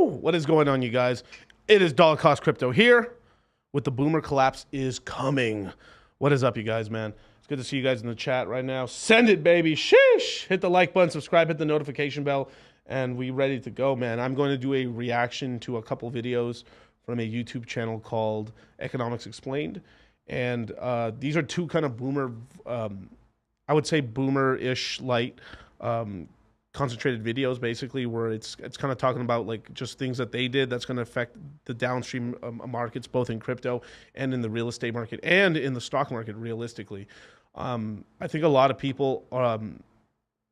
What is going on, you guys? It is Dollar Cost Crypto here with the boomer collapse is coming. What is up, you guys, man? It's good to see you guys in the chat right now. Send it, baby. Sheesh. Hit the like button, subscribe, hit the notification bell, and we ready to go, man. I'm going to do a reaction to a couple videos from a YouTube channel called Economics Explained. And these are two kind of boomer, I would say boomer-ish light concentrated videos, basically, where it's kind of talking about like just things that they did that's going to affect the downstream markets, both in crypto and in the real estate market and in the stock market, realistically. I think a lot of people,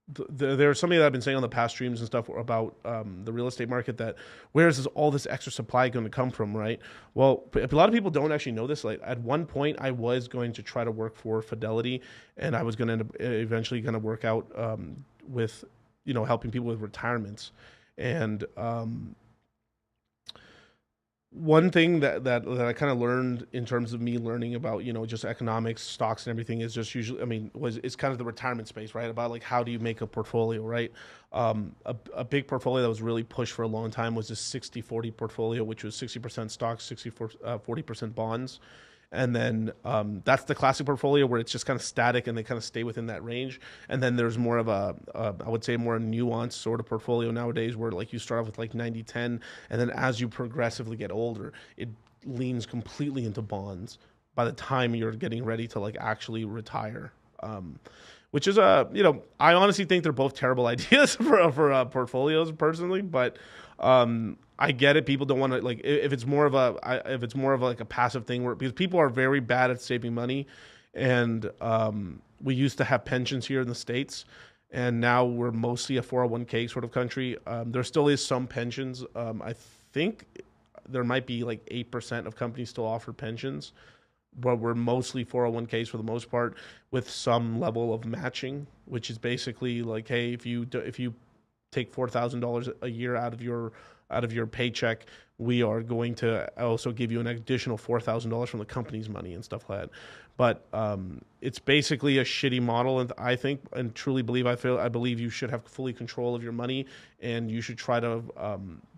there's something that I've been saying on the past streams and stuff about the real estate market, that where is all this extra supply going to come from, right? Well, a lot of people don't actually know this. Like at one point, I was going to try to work for Fidelity, and I was going to end up eventually going to work out with, you know, helping people with retirements. And one thing that I kind of learned in terms of me learning about, you know, just economics, stocks and everything is just usually, I mean, it's kind of the retirement space, right? About like, how do you make a portfolio, right? A big portfolio that was really pushed for a long time was this 60-40 portfolio, which was 60% stocks, 40% bonds. And then that's the classic portfolio where it's just kind of static and they kind of stay within that range. And then there's more of a, I would say more nuanced sort of portfolio nowadays where like you start off with like 90-10. And then as you progressively get older, it leans completely into bonds by the time you're getting ready to like actually retire. Which is you know, I honestly think they're both terrible ideas for portfolios personally, but I get it. People don't want to, like, if it's more of like a passive thing, where because people are very bad at saving money, and we used to have pensions here in the States, and now we're mostly a 401k sort of country. There still is some pensions. I think there might be like 8% of companies still offer pensions, but we're mostly 401ks for the most part, with some level of matching, which is basically like, hey, if you take $4,000 a year out of your paycheck, we are going to also give you an additional $4,000 from the company's money and stuff like that. But it's basically a shitty model, and I think and truly believe I believe you should have fully control of your money, and you should try to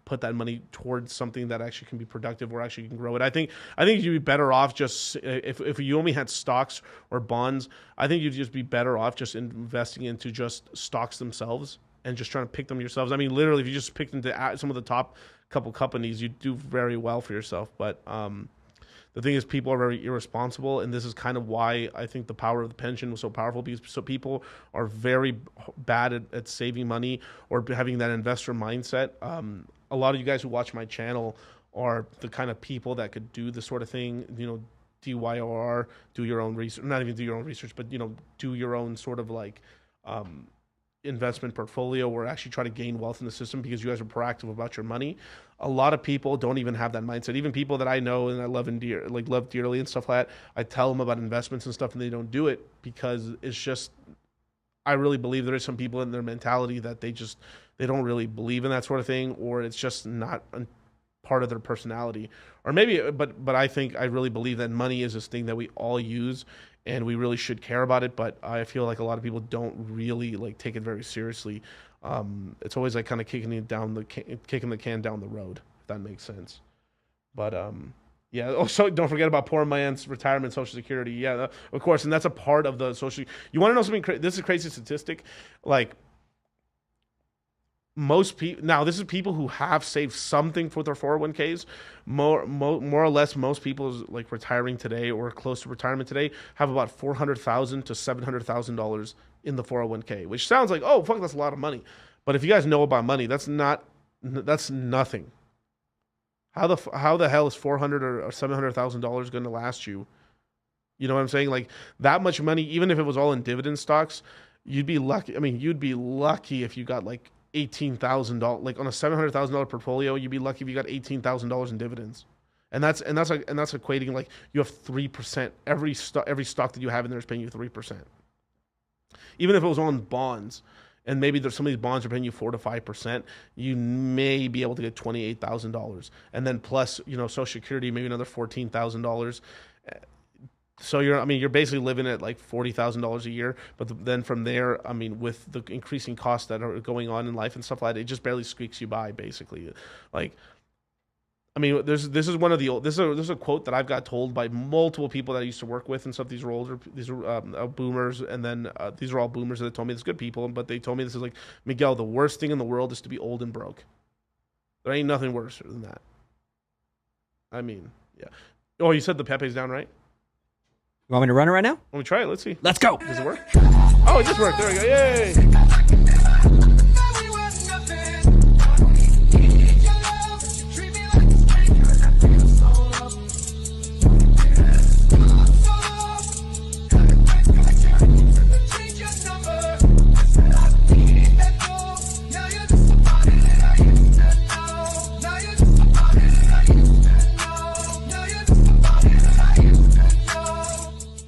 put that money towards something that actually can be productive or actually can grow it. I think you'd be better off just if you only had stocks or bonds. I think you'd just be better off just investing into just stocks themselves and just trying to pick them yourselves. I mean, literally, if you just picked into some of the top couple companies, you do very well for yourself. But the thing is, people are very irresponsible, and this is kind of why I think the power of the pension was so powerful, because so people are very bad at saving money or having that investor mindset. A lot of you guys who watch my channel are the kind of people that could do this sort of thing. DYOR, do your own research, not even do your own research, but do your own sort of like um, investment portfolio, or actually try to gain wealth in the system because you guys are proactive about your money. A lot of people don't even have that mindset. Even people that I know and I love love dearly and stuff like that, I tell them about investments and stuff, and they don't do it because it's just. I really believe there is some people in their mentality that they don't really believe in that sort of thing, or it's just not part of their personality, or maybe. But I really believe that money is this thing that we all use, and we really should care about it. But I feel like a lot of people don't really like take it very seriously. It's always like kind of kicking the can down the road, if that makes sense. But yeah. Also, don't forget about poor man's retirement Social Security. Yeah, of course, and that's a part of the social. You want to know something? This is a crazy statistic. Like most people now, this is people who have saved something for their 401ks. More or less, most people like retiring today or close to retirement today have about $400,000 to $700,000 in the 401k, which sounds like, oh fuck, that's a lot of money. But if you guys know about money, that's nothing. How the hell is $400,000 or $700,000 going to last you? You know what I'm saying? Like that much money, even if it was all in dividend stocks, you'd be lucky. I mean, you'd be lucky if you got like $18,000, like on a $700,000 portfolio. You'd be lucky if you got $18,000 in dividends, and that's equating like you have 3%. Every stock that you have in there is paying you 3%. Even if it was on bonds, and maybe there's some of these bonds are paying you 4 to 5%, you may be able to get $28,000, and then plus Social Security, maybe another $14,000. So you're basically living at like $40,000 a year. But then from there, I mean, with the increasing costs that are going on in life and stuff like that, it just barely squeaks you by, basically. Like, I mean, this is one of the old. This is a quote that I've got told by multiple people that I used to work with and stuff. These are boomers, and then these are all boomers that told me this. Good people, but they told me this is like, Miguel, the worst thing in the world is to be old and broke. There ain't nothing worse than that. I mean, yeah. Oh, you said the Pepe's down, right? You want me to run it right now? Let me try it. Let's see. Let's go. Does it work? Oh, it just worked. There we go. Yay!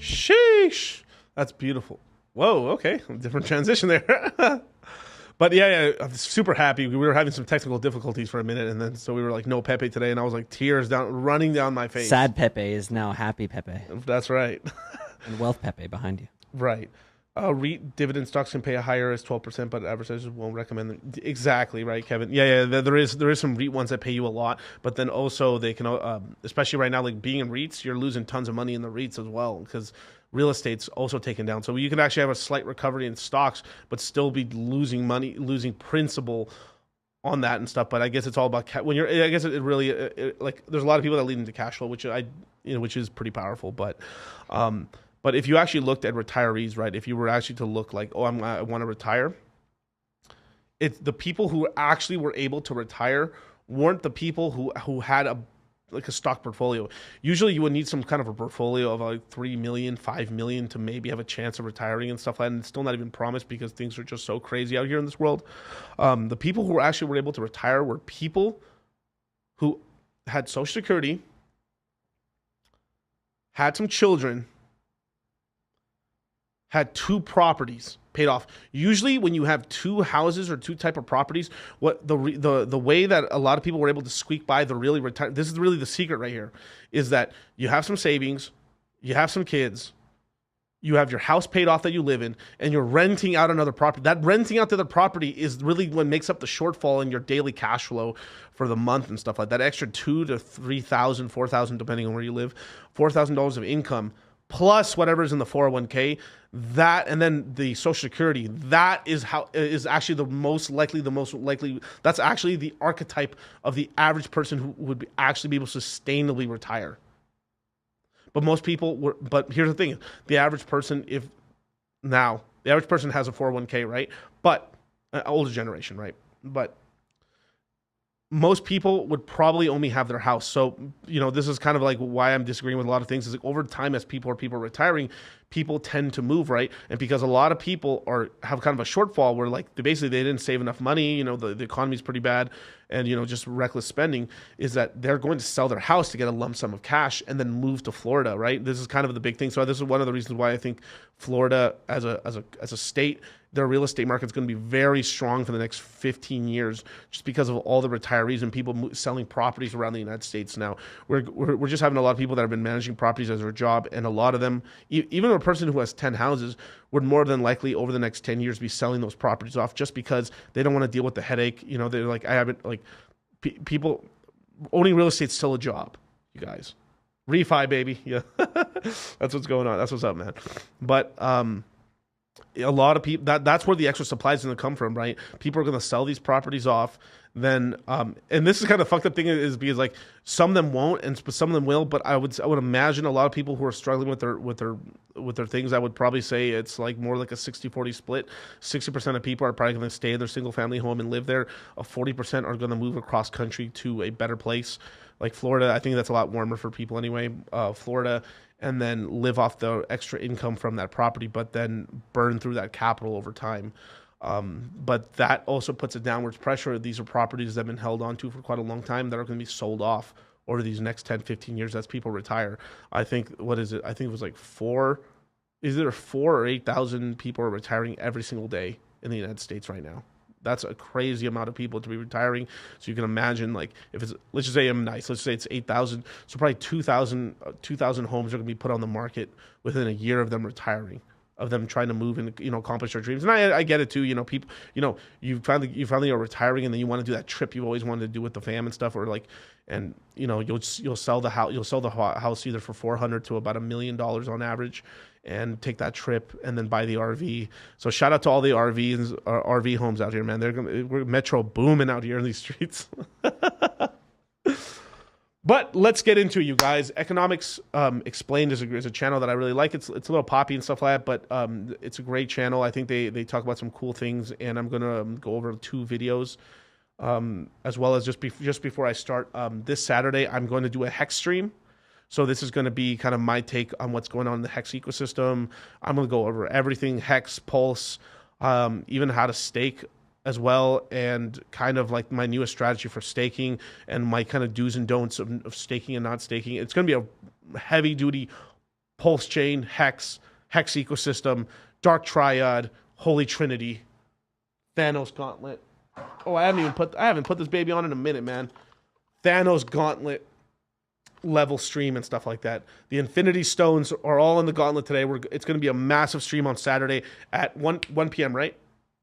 Sheesh. That's beautiful. Whoa, okay. Different transition there. But yeah, I'm super happy. We were having some technical difficulties for a minute, and then so we were like, no Pepe today, and I was like, tears running down my face. Sad Pepe is now happy Pepe. That's right. And wealth Pepe behind you. Right. REIT dividend stocks can pay a higher as 12%, but advertisers won't recommend them. Exactly right, Kevin. Yeah. There is some REIT ones that pay you a lot, but then also they can, especially right now, like being in REITs, you're losing tons of money in the REITs as well because real estate's also taken down. So you can actually have a slight recovery in stocks, but still be losing money, losing principal on that and stuff. But I guess it's all about I guess it really like there's a lot of people that lead into cash flow, which which is pretty powerful, but. But if you actually looked at retirees, right? If you were actually to look like, I want to retire, it's the people who actually were able to retire weren't the people who had a stock portfolio. Usually, you would need some kind of a portfolio of like 3 million, 5 million to maybe have a chance of retiring and stuff like that. And it's still not even promised because things are just so crazy out here in this world. The people who actually were able to retire were people who had Social Security, had some children, had 2 properties paid off. Usually when you have 2 houses or 2 type of properties, what the way that a lot of people were able to squeak by the really retire, this is really the secret right here, is that you have some savings, you have some kids, you have your house paid off that you live in, and you're renting out another property. That renting out the other property is really what makes up the shortfall in your daily cash flow for the month and stuff like that. Extra $2,000 to $3,000, $4,000, depending on where you live, $4,000 of income, plus whatever's in the 401k, that, and then the Social Security, that is actually the most likely, that's actually the archetype of the average person who would actually be able to sustainably retire. But most people but here's the thing, the average person has a 401k, right? But older generation, right? But most people would probably only have their house. So, this is kind of like why I'm disagreeing with a lot of things is like over time as people are retiring, people tend to move, right? And because a lot of people have kind of a shortfall where like they didn't save enough money, the economy's pretty bad and just reckless spending is that they're going to sell their house to get a lump sum of cash and then move to Florida, right? This is kind of the big thing. So this is one of the reasons why I think Florida as a state, their real estate market is going to be very strong for the next 15 years just because of all the retirees and people selling properties around the United States now. We're just having a lot of people that have been managing properties as their job, and a lot of them, even a person who has 10 houses, would more than likely over the next 10 years be selling those properties off just because they don't want to deal with the headache. They're like, I haven't, like, people owning real estate's still a job, you guys. Refi, baby. Yeah. That's what's going on. That's what's up, man. But, a lot of people that's where the extra supply is going to come from, right? People are going to sell these properties off. Then, and this is kind of fucked up thing is because like some of them won't, and some of them will. But I would imagine a lot of people who are struggling with their things. I would probably say it's like more like a 60-40 split. 60% of people are probably going to stay in their single family home and live there. 40% are going to move across country to a better place, like Florida. I think that's a lot warmer for people anyway. Florida. And then live off the extra income from that property, but then burn through that capital over time. But that also puts a downwards pressure. These are properties that have been held onto for quite a long time that are going to be sold off over these next 10, 15 years as people retire. I think, what is it? I think it was like 4 or 8,000 people are retiring every single day in the United States right now. That's a crazy amount of people to be retiring. So you can imagine, like, if it's, let's just say I'm nice, let's say it's 8,000. So probably 2,000 homes are going to be put on the market within a year of them retiring, of them trying to move and, accomplish their dreams. And I get it too. People, you finally are retiring and then you want to do that trip you've always wanted to do with the fam and stuff, or like, and you'll sell the house either for $400,000 to about $1 million on average, and take that trip and then buy the RV. So shout out to all the RV homes out here, man. We're metro booming out here in these streets. But let's get into it, you guys. Economics Explained is a channel that I really like. It's a little poppy and stuff like that, but it's a great channel. I think they talk about some cool things, and I'm gonna go over 2 videos, as well as just before I start. This Saturday, I'm going to do a hex stream. So this is going to be kind of my take on what's going on in the hex ecosystem. I'm going to go over everything, hex, pulse, even how to stake as well, and kind of like my newest strategy for staking and my kind of do's and don'ts of staking and not staking. It's going to be a heavy duty pulse chain, hex ecosystem, dark triad, holy trinity, Thanos gauntlet. Oh, I haven't put this baby on in a minute, man. Thanos gauntlet level stream and stuff like that. The Infinity Stones are all in the gauntlet today. It's going to be a massive stream on Saturday at 1 p.m., right,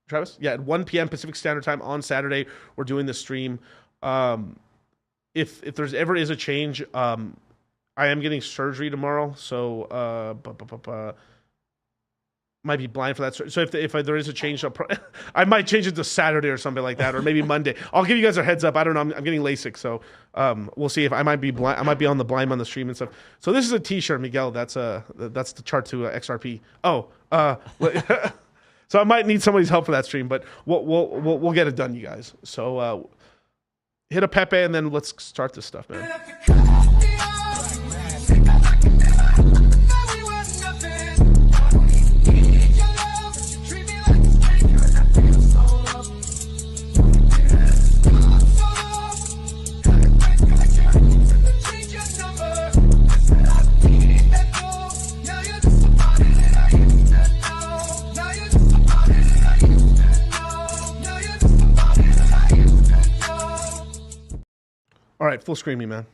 Travis? Yeah, at 1 p.m. Pacific Standard Time on Saturday, we're doing the stream. If there's ever is a change, I am getting surgery tomorrow, so might be blind for that. So if there is a change, I might change it to Saturday or something like that, or maybe Monday. I'll give you guys a heads up. I don't know. I'm getting LASIK, so we'll see if I might be blind. I might be on the blind on the stream and stuff. So this is a T-shirt, Miguel. That's the chart to XRP. Oh, so I might need somebody's help for that stream, but we'll get it done, you guys. So hit a Pepe and then let's start this stuff, man. All right, full screen me, man.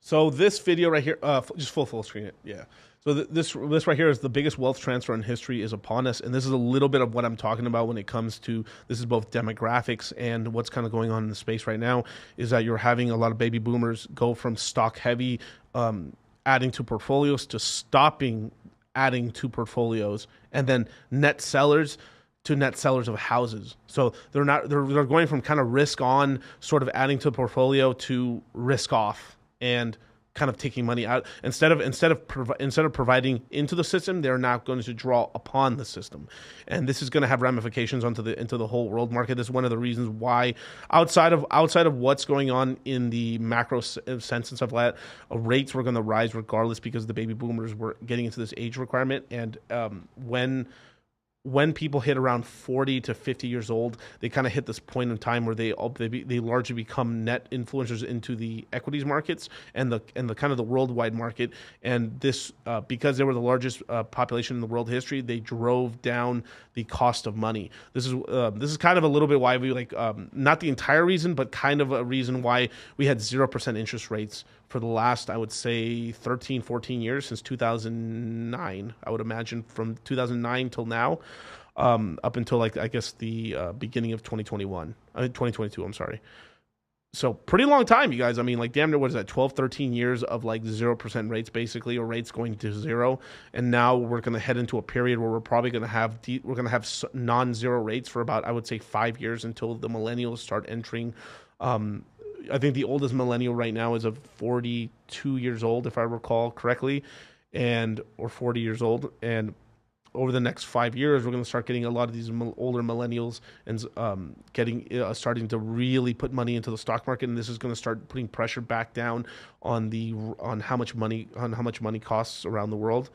So this video right here, just full screen it, yeah. So this right here is the biggest wealth transfer in history is upon us, and this is a little bit of what I'm talking about when it comes to, this is both demographics and what's kind of going on in the space right now, is that you're having a lot of baby boomers go from stock heavy, adding to portfolios, to stopping adding to portfolios, and then net sellers to net sellers of houses. So they're going from kind of risk on, sort of adding to the portfolio, to risk off and kind of taking money out instead of providing into the system, they're now going to draw upon the system, and this is going to have ramifications into the whole world market. This is one of the reasons why outside of what's going on in the macro sense and stuff like that, rates were going to rise regardless because the baby boomers were getting into this age requirement, and when people hit around 40 to 50 years old, they kind of hit this point in time where they largely become net influencers into the equities markets and the kind of the worldwide market. And this, because they were the largest population in the world history, they drove down the cost of money. This is kind of a little bit why we not the entire reason, but kind of a reason why we had 0% interest rates for the last, I would say, 13, 14 years, since 2009, I would imagine, from 2009 till now, up until, like, I guess the beginning of 2022, I'm sorry. So pretty long time, you guys. I mean, like, damn near, what is that, 12, 13 years of, like, 0% rates, basically, or rates going to zero. And now we're going to head into a period where we're probably going to have non-zero rates for about, I would say, 5 years, until the millennials start entering. I think the oldest millennial right now is 42 years old, if I recall correctly, or 40 years old. And over the next 5 years, we're going to start getting a lot of these older millennials and starting to really put money into the stock market, and this is going to start putting pressure back down on how much money costs around the world.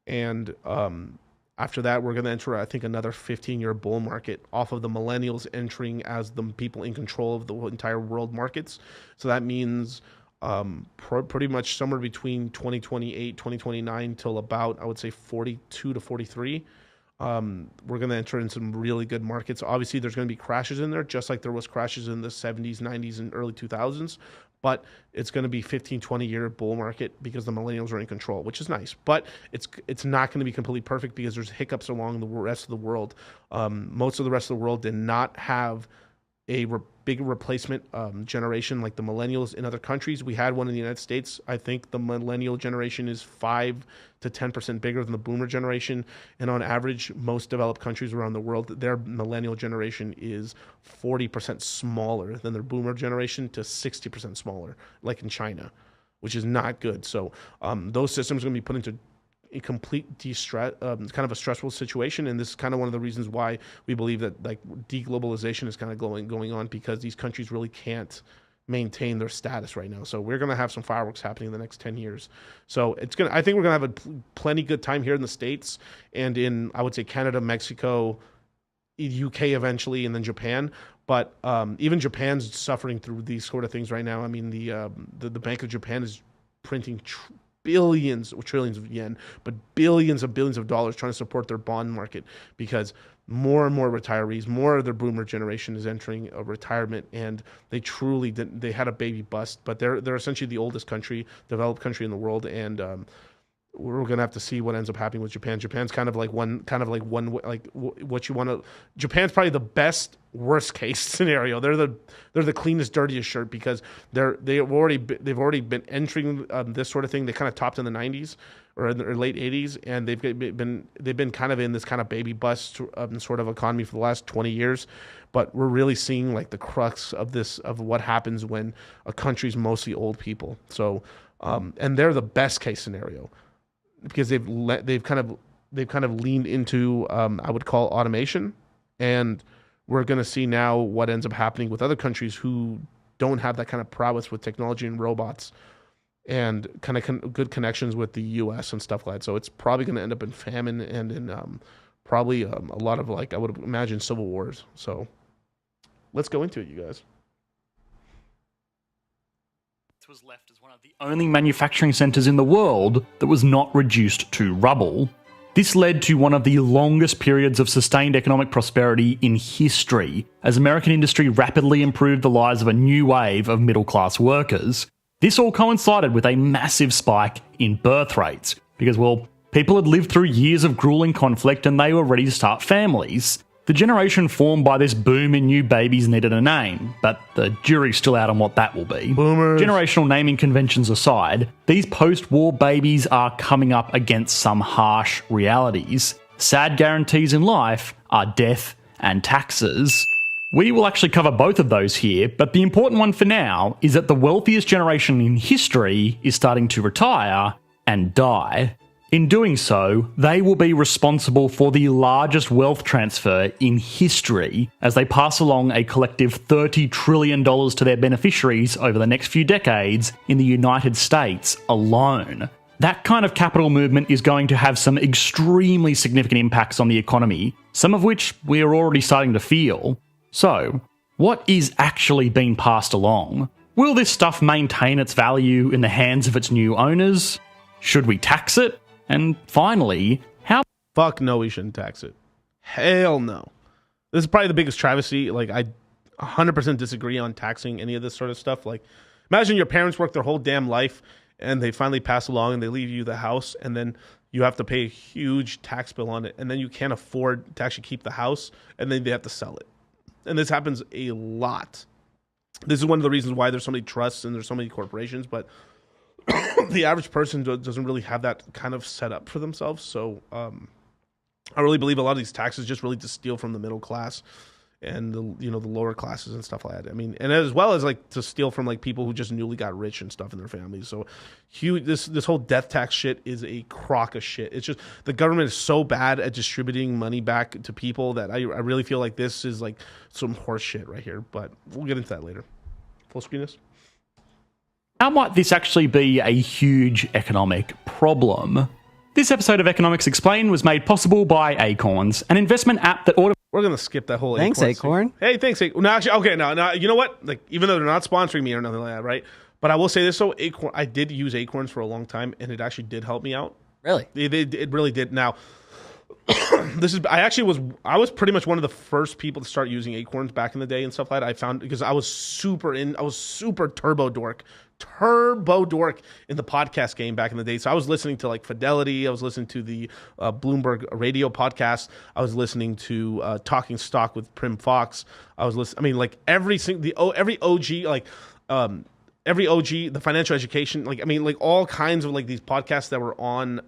And after that, we're going to enter, I think, another 15-year bull market off of the millennials entering as the people in control of the entire world markets. So that means pretty much somewhere between 2028, 2029 till about, I would say, 42 to 43. We're going to enter in some really good markets. Obviously, there's going to be crashes in there, just like there was crashes in the 70s, 90s, and early 2000s. But it's going to be 15, 20-year bull market because the millennials are in control, which is nice. But it's not going to be completely perfect because there's hiccups along the rest of the world. Most of the rest of the world did not have a big replacement generation like the millennials in other countries. We had one in the United States. I think the millennial generation is 5 to 10% bigger than the boomer generation. And on average, most developed countries around the world, their millennial generation is 40% smaller than their boomer generation to 60% smaller, like in China, which is not good. So those systems are going to be put into a complete kind of a stressful situation, and this is kind of one of the reasons why we believe that, like, deglobalization is kind of going on, because these countries really can't maintain their status right now. So we're going to have some fireworks happening in the next 10 years. So I think we're going to have a plenty good time here in the States and in, I would say, Canada, Mexico, UK eventually, and then Japan. But even Japan's suffering through these sort of things right now. I mean, the Bank of Japan is printing billions or trillions of yen, but billions of dollars trying to support their bond market, because more and more retirees, more of their boomer generation is entering a retirement, and they truly didn't. They had a baby bust, but they're essentially the oldest developed country in the world, and we're gonna have to see what ends up happening with Japan. Japan's kind of like what you want to. Japan's probably the best worst case scenario. They're the cleanest, dirtiest shirt, because they've already been entering this sort of thing. They kind of topped in the 90s or in the late 80s, and they've been kind of in this kind of baby bust sort of economy for the last 20 years. But we're really seeing, like, the crux of what happens when a country's mostly old people. So and they're the best case scenario, because they've kind of leaned into I would call automation, and we're going to see now what ends up happening with other countries who don't have that kind of prowess with technology and robots, and kind of good connections with the U.S. and stuff like that. So it's probably going to end up in famine and in probably a lot of, like, I would imagine, civil wars. So let's go into it, you guys. Was left as one of the only manufacturing centres in the world that was not reduced to rubble. This led to one of the longest periods of sustained economic prosperity in history, as American industry rapidly improved the lives of a new wave of middle-class workers. This all coincided with a massive spike in birth rates, because, well, people had lived through years of grueling conflict and they were ready to start families. The generation formed by this boom in new babies needed a name, but the jury's still out on what that will be. Boomers. Generational naming conventions aside, these post-war babies are coming up against some harsh realities. Sad guarantees in life are death and taxes. We will actually cover both of those here, but the important one for now is that the wealthiest generation in history is starting to retire and die. In doing so, they will be responsible for the largest wealth transfer in history as they pass along a collective $30 trillion to their beneficiaries over the next few decades in the United States alone. That kind of capital movement is going to have some extremely significant impacts on the economy, some of which we are already starting to feel. So, what is actually being passed along? Will this stuff maintain its value in the hands of its new owners? Should we tax it? And finally, how... Fuck no, we shouldn't tax it. Hell no. This is probably the biggest travesty. Like, I 100% disagree on taxing any of this sort of stuff. Like, imagine your parents work their whole damn life and they finally pass along and they leave you the house, and then you have to pay a huge tax bill on it, and then you can't afford to actually keep the house, and then they have to sell it. And this happens a lot. This is one of the reasons why there's so many trusts and there's so many corporations, but the average person doesn't really have that kind of set up for themselves. So I really believe a lot of these taxes just really to steal from the middle class and the lower classes and stuff like that. I mean, and as well as like to steal from like people who just newly got rich and stuff in their families. So huge, this whole death tax shit is a crock of shit. It's just the government is so bad at distributing money back to people that I really feel like this is like some horse shit right here. But we'll get into that later. Full screen this. How might this actually be a huge economic problem? This episode of Economics Explained was made possible by Acorns, an investment app that We're going to skip that whole Thanks, Acorn. Hey, thanks, Acorn. No, actually, okay, now, you know what? Like, even though they're not sponsoring me or nothing like that, right? But I will say this, though, Acorn, I did use Acorns for a long time, and it actually did help me out. Really? It really did. Now, I was pretty much one of the first people to start using Acorns back in the day and stuff like that. I found, because I was super turbo dork in the podcast game back in the day. So I was listening to like Fidelity. I was listening to the Bloomberg radio podcast. I was listening to Talking Stock with Prim Fox. I was listening. I mean, like every OG, like every OG, the financial education, like I mean, like all kinds of like these podcasts that were on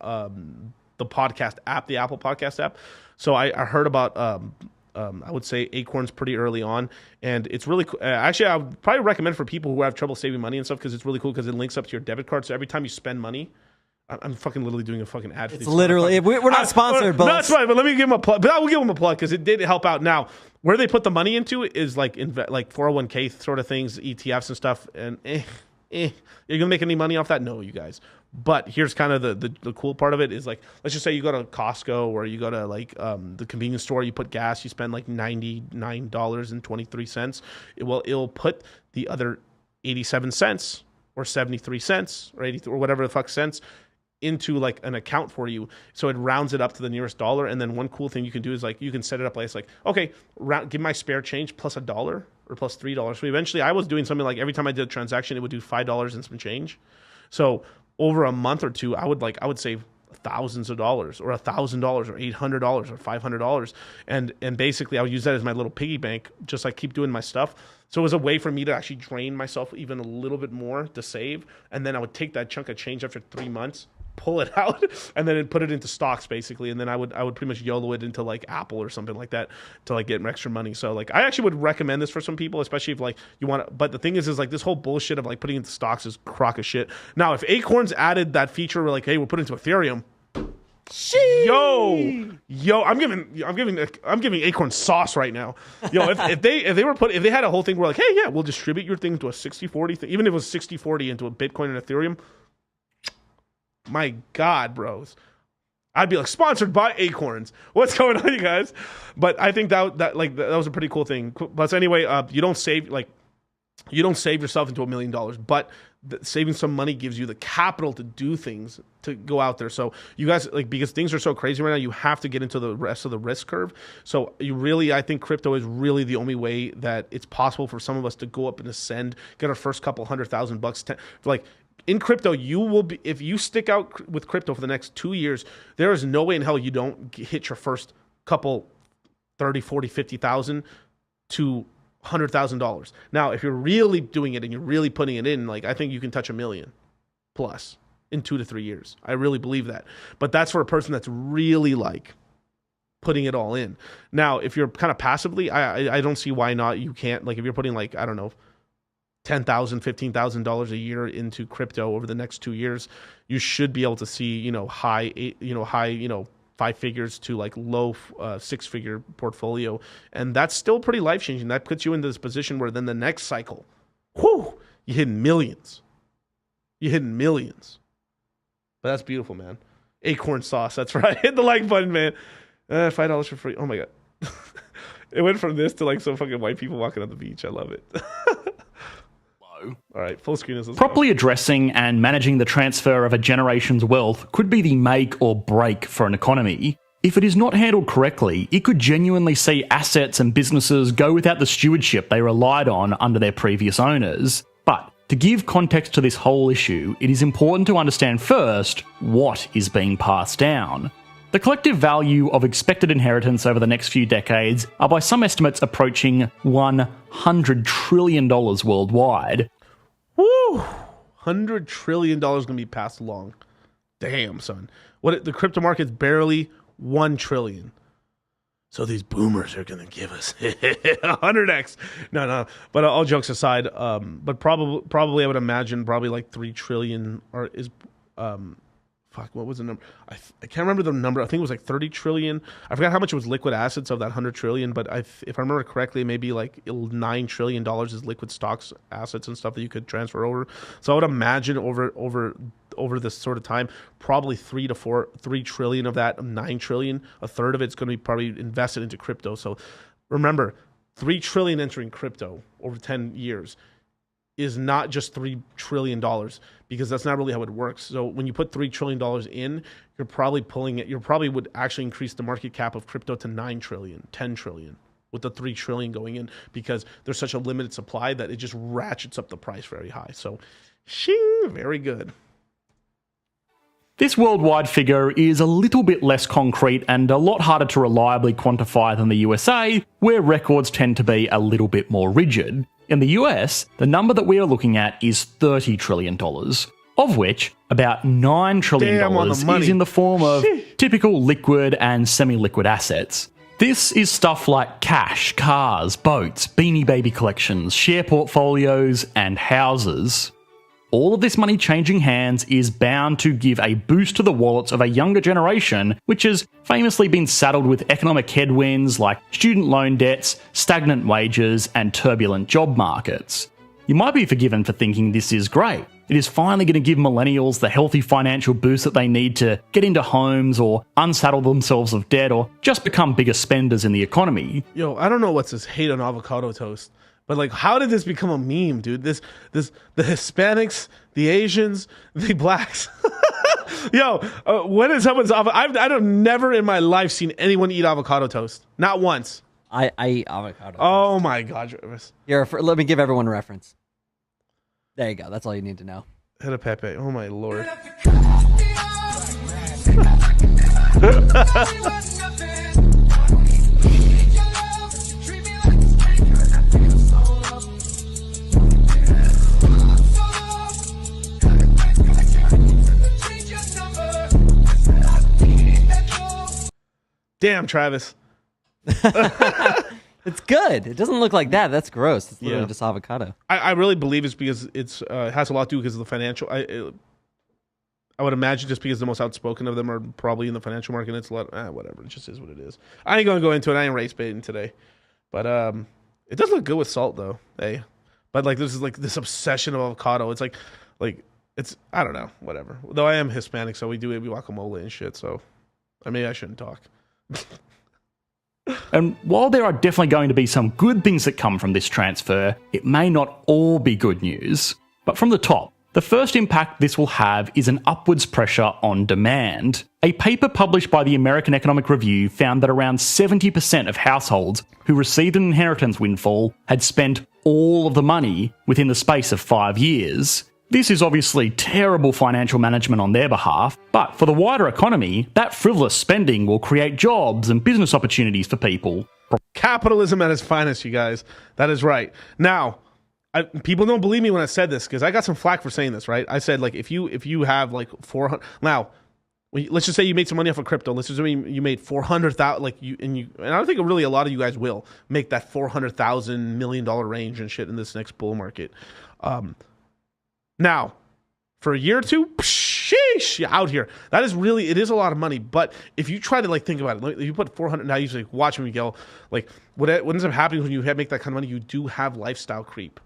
the podcast app, the Apple Podcast app. So I heard about. I would say Acorns pretty early on, and it's really cool. Actually, I would probably recommend for people who have trouble saving money and stuff because it's really cool because it links up to your debit card. So every time you spend money, I'm fucking literally doing a fucking ad. It's literally we're not sponsored, but no, that's fine. But let me give them a plug. But I will give them a plug because it did help out. Now, where they put the money into is like like 401k sort of things, ETFs and stuff, and you're gonna make any money off that? No, you guys. But here's kind of the cool part of it is like, let's just say you go to Costco or you go to like the convenience store, you put gas, you spend like $99.23. It'll put the other 87 cents or 73 cents or 80 or whatever the fuck cents into like an account for you. So it rounds it up to the nearest dollar. And then one cool thing you can do is like, you can set it up like, it's like, okay, give my spare change plus $1 or plus $3. So eventually I was doing something like every time I did a transaction, it would do $5 and some change. So over a month or two, I would save thousands of dollars or $1,000 or $800 or $500. And basically I would use that as my little piggy bank, just like keep doing my stuff. So it was a way for me to actually drain myself even a little bit more to save. And then I would take that chunk of change after 3 months, pull it out, and then put it into stocks basically. And then I would pretty much YOLO it into like Apple or something like that to like get extra money. So like I actually would recommend this for some people, especially if like you want to, but the thing is like this whole bullshit of like putting into stocks is crock of shit. Now, if Acorns added that feature where like, hey, we're putting into Ethereum, yo, I'm giving Acorn sauce right now. Yo, if they had a whole thing where like, hey, yeah, we'll distribute your thing to a 60-40 thing, even if it was 60-40 into a Bitcoin and Ethereum. My God, bros. I'd be like, sponsored by Acorns. What's going on, you guys? But I think that was a pretty cool thing. Plus, anyway, you don't save yourself into $1 million, but saving some money gives you the capital to do things, to go out there. So you guys, like, because things are so crazy right now, you have to get into the rest of the risk curve. So I think crypto is really the only way that it's possible for some of us to go up and ascend, get our first couple $100,000. Like, in crypto, you will be, if you stick out with crypto for the next 2 years, there is no way in hell you don't hit your first couple 30, 40, 50,000 to $100,000. Now, if you're really doing it and you're really putting it in, like, I think you can touch $1 million plus in 2 to 3 years. I really believe that. But that's for a person that's really like putting it all in. Now, if you're kind of passively, I don't see why not. You can't, like, if you're putting like, I don't know, $10,000, $15,000 a year into crypto over the next 2 years, you should be able to see, high, five figures to like low six-figure portfolio. And that's still pretty life-changing. That puts you into this position where then the next cycle, whoo, you hit millions. But that's beautiful, man. Acorn sauce, that's right. Hit the like button, man. $5 for free. Oh my God. It went from this to like some fucking white people walking on the beach. I love it. All right, full screen is properly addressing and managing the transfer of a generation's wealth could be the make or break for an economy. If it is not handled correctly, it could genuinely see assets and businesses go without the stewardship they relied on under their previous owners. But to give context to this whole issue, it is important to understand first what is being passed down. The collective value of expected inheritance over the next few decades are by some estimates approaching $100 trillion worldwide. Woo! $100 trillion going to be passed along. Damn, son. The crypto market's barely $1 trillion. So these boomers are going to give us 100x. No. But all jokes aside, but probably I would imagine probably like 3 trillion what was the number? I can't remember the number. I think it was like 30 trillion. I forgot how much was liquid assets of that 100 trillion, but if I remember correctly, maybe like $9 trillion is liquid stocks, assets and stuff that you could transfer over. So I would imagine over this sort of time, probably 3 trillion of that 9 trillion, a third of it's going to be probably invested into crypto. So remember, 3 trillion entering crypto over 10 years is not just $3 trillion, because that's not really how it works. So when you put $3 trillion in, you're probably would actually increase the market cap of crypto to 9 trillion, 10 trillion, with the 3 trillion going in, because there's such a limited supply that it just ratchets up the price very high. So, shing, very good. This worldwide figure is a little bit less concrete and a lot harder to reliably quantify than the USA, where records tend to be a little bit more rigid. In the US, the number that we are looking at is $30 trillion, of which about $9 trillion is in the form of typical liquid and semi-liquid assets. This is stuff like cash, cars, boats, Beanie Baby collections, share portfolios, and houses. All of this money changing hands is bound to give a boost to the wallets of a younger generation, which has famously been saddled with economic headwinds like student loan debts, stagnant wages, and turbulent job markets. You might be forgiven for thinking this is great. It is finally going to give millennials the healthy financial boost that they need to get into homes or unsaddle themselves of debt or just become bigger spenders in the economy. Yo, I don't know what's this hate on avocado toast. But like, how did this become a meme, dude? The Hispanics, the Asians, the blacks. Yo, when is someone's I've never in my life seen anyone eat avocado toast. Not once. I eat avocado toast. Oh my God, Travis. Here, let me give everyone a reference. There you go. That's all you need to know. Hit a Pepe. Oh my Lord. Damn, Travis. It's good. It doesn't look like that. That's gross. It's literally just avocado. I really believe it's because it has a lot to do because of the financial. I would imagine just because the most outspoken of them are probably in the financial market. It's a lot. Whatever. It just is what it is. I ain't gonna go into it. I ain't race baiting today, but it does look good with salt though. Hey, but like this is like this obsession of avocado. It's like it's I don't know. Whatever. Though I am Hispanic, so we do guacamole and shit. So maybe I shouldn't talk. And while there are definitely going to be some good things that come from this transfer, it may not all be good news. But from the top, the first impact this will have is an upwards pressure on demand. A paper published by the American Economic Review found that around 70% of households who received an inheritance windfall had spent all of the money within the space of 5 years. This is obviously terrible financial management on their behalf, but for the wider economy, that frivolous spending will create jobs and business opportunities for people. Capitalism at its finest, you guys. That is right. Now, people don't believe me when I said this because I got some flack for saying this, right? I said like if you have like 400 now, let's just say you made some money off of crypto. Let's just say you made 400,000, like and I don't think really a lot of you guys will make that $400,000 million range and shit in this next bull market. Now, for a year or two, sheesh, you're out here. That is really, it is a lot of money. But if you try to like think about it, you put 400. Now you say, watch me, Miguel. Like what ends up happening when you make that kind of money, you do have lifestyle creep.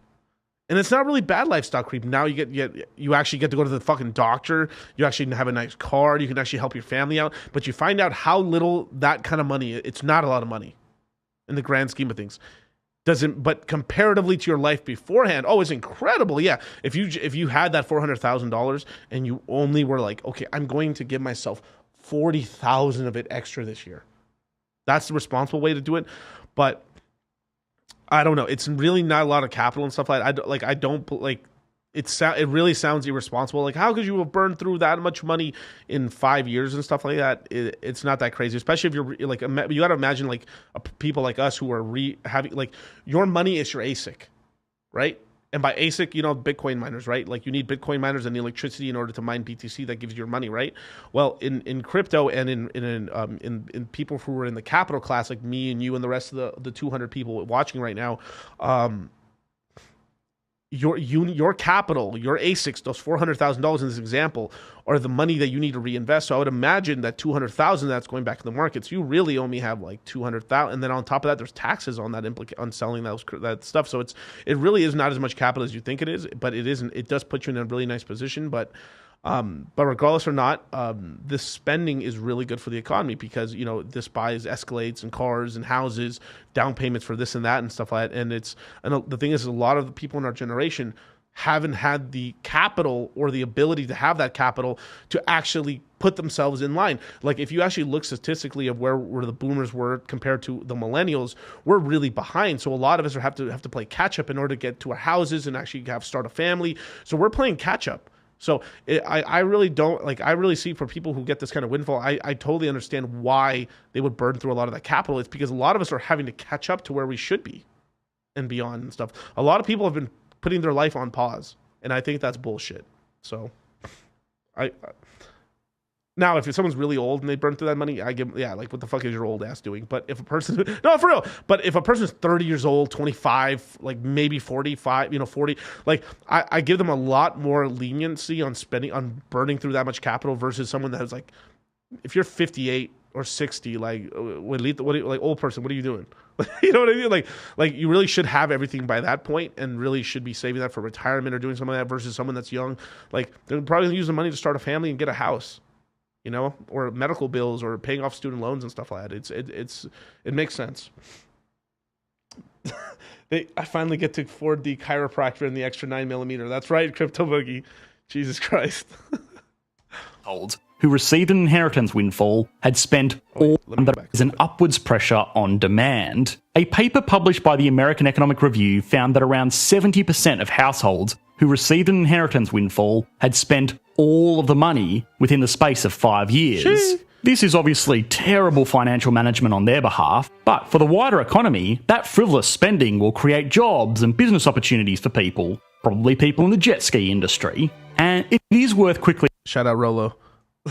And it's not really bad lifestyle creep. Now you actually get to go to the fucking doctor. You actually have a nice car. You can actually help your family out. But you find out how little that kind of money, it's not a lot of money in the grand scheme of things. But comparatively to your life beforehand, it's incredible. Yeah. If you had that $400,000 and you only were like, okay, I'm going to give myself 40,000 of it extra this year. That's the responsible way to do it. But I don't know. It's really not a lot of capital and stuff like that. It really sounds irresponsible. Like, how could you have burned through that much money in 5 years and stuff like that? It's not that crazy, especially if you're like, you got to imagine like people like us who are having like your money is your ASIC, right? And by ASIC, Bitcoin miners, right? Like you need Bitcoin miners and the electricity in order to mine BTC that gives you your money, right? Well, in crypto and in people who are in the capital class, like me and you and the rest of the 200 people watching right now, your capital, your ASICs, those $400,000 in this example, are the money that you need to reinvest. So I would imagine that $200,000 that's going back to the markets, you really only have like $200,000, and then on top of that, there's taxes on that on selling that stuff. So it really is not as much capital as you think it is, but it isn't. It does put you in a really nice position, but regardless or not, this spending is really good for the economy because, this buys Escalades and cars and houses, down payments for this and that and stuff like that. And the thing is, a lot of the people in our generation haven't had the capital or the ability to have that capital to actually put themselves in line. Like if you actually look statistically of where the boomers were compared to the millennials, we're really behind. So a lot of us have to play catch up in order to get to our houses and actually start a family. So we're playing catch up. So I really don't I really see for people who get this kind of windfall, I totally understand why they would burn through a lot of that capital. It's because a lot of us are having to catch up to where we should be and beyond and stuff. A lot of people have been putting their life on pause, and I think that's bullshit. So now, if someone's really old and they burn through that money, I give like, what the fuck is your old ass doing? But if a person, no, for real, but if a person's 30 years old, 25, like maybe 45, 40, like I give them a lot more leniency on burning through that much capital versus someone that has like, if you're 58 or 60, like old person, what are you doing? You know what I mean? Like you really should have everything by that point and really should be saving that for retirement or doing something like that versus someone that's young. Like they're probably gonna use the money to start a family and get a house. Or medical bills or paying off student loans and stuff like that. It makes sense. I finally get to afford the chiropractor and the extra 9mm. That's right, Crypto Boogie. Jesus Christ. Old, who received an inheritance windfall, had spent all under an upwards pressure on demand. A paper published by the American Economic Review found that around 70% of households who received an inheritance windfall had spent all of the money within the space of 5 years. Jeez. This is obviously terrible financial management on their behalf, but for the wider economy, that frivolous spending will create jobs and business opportunities for people, probably people in the jet ski industry. And it is worth quickly shout out Rolo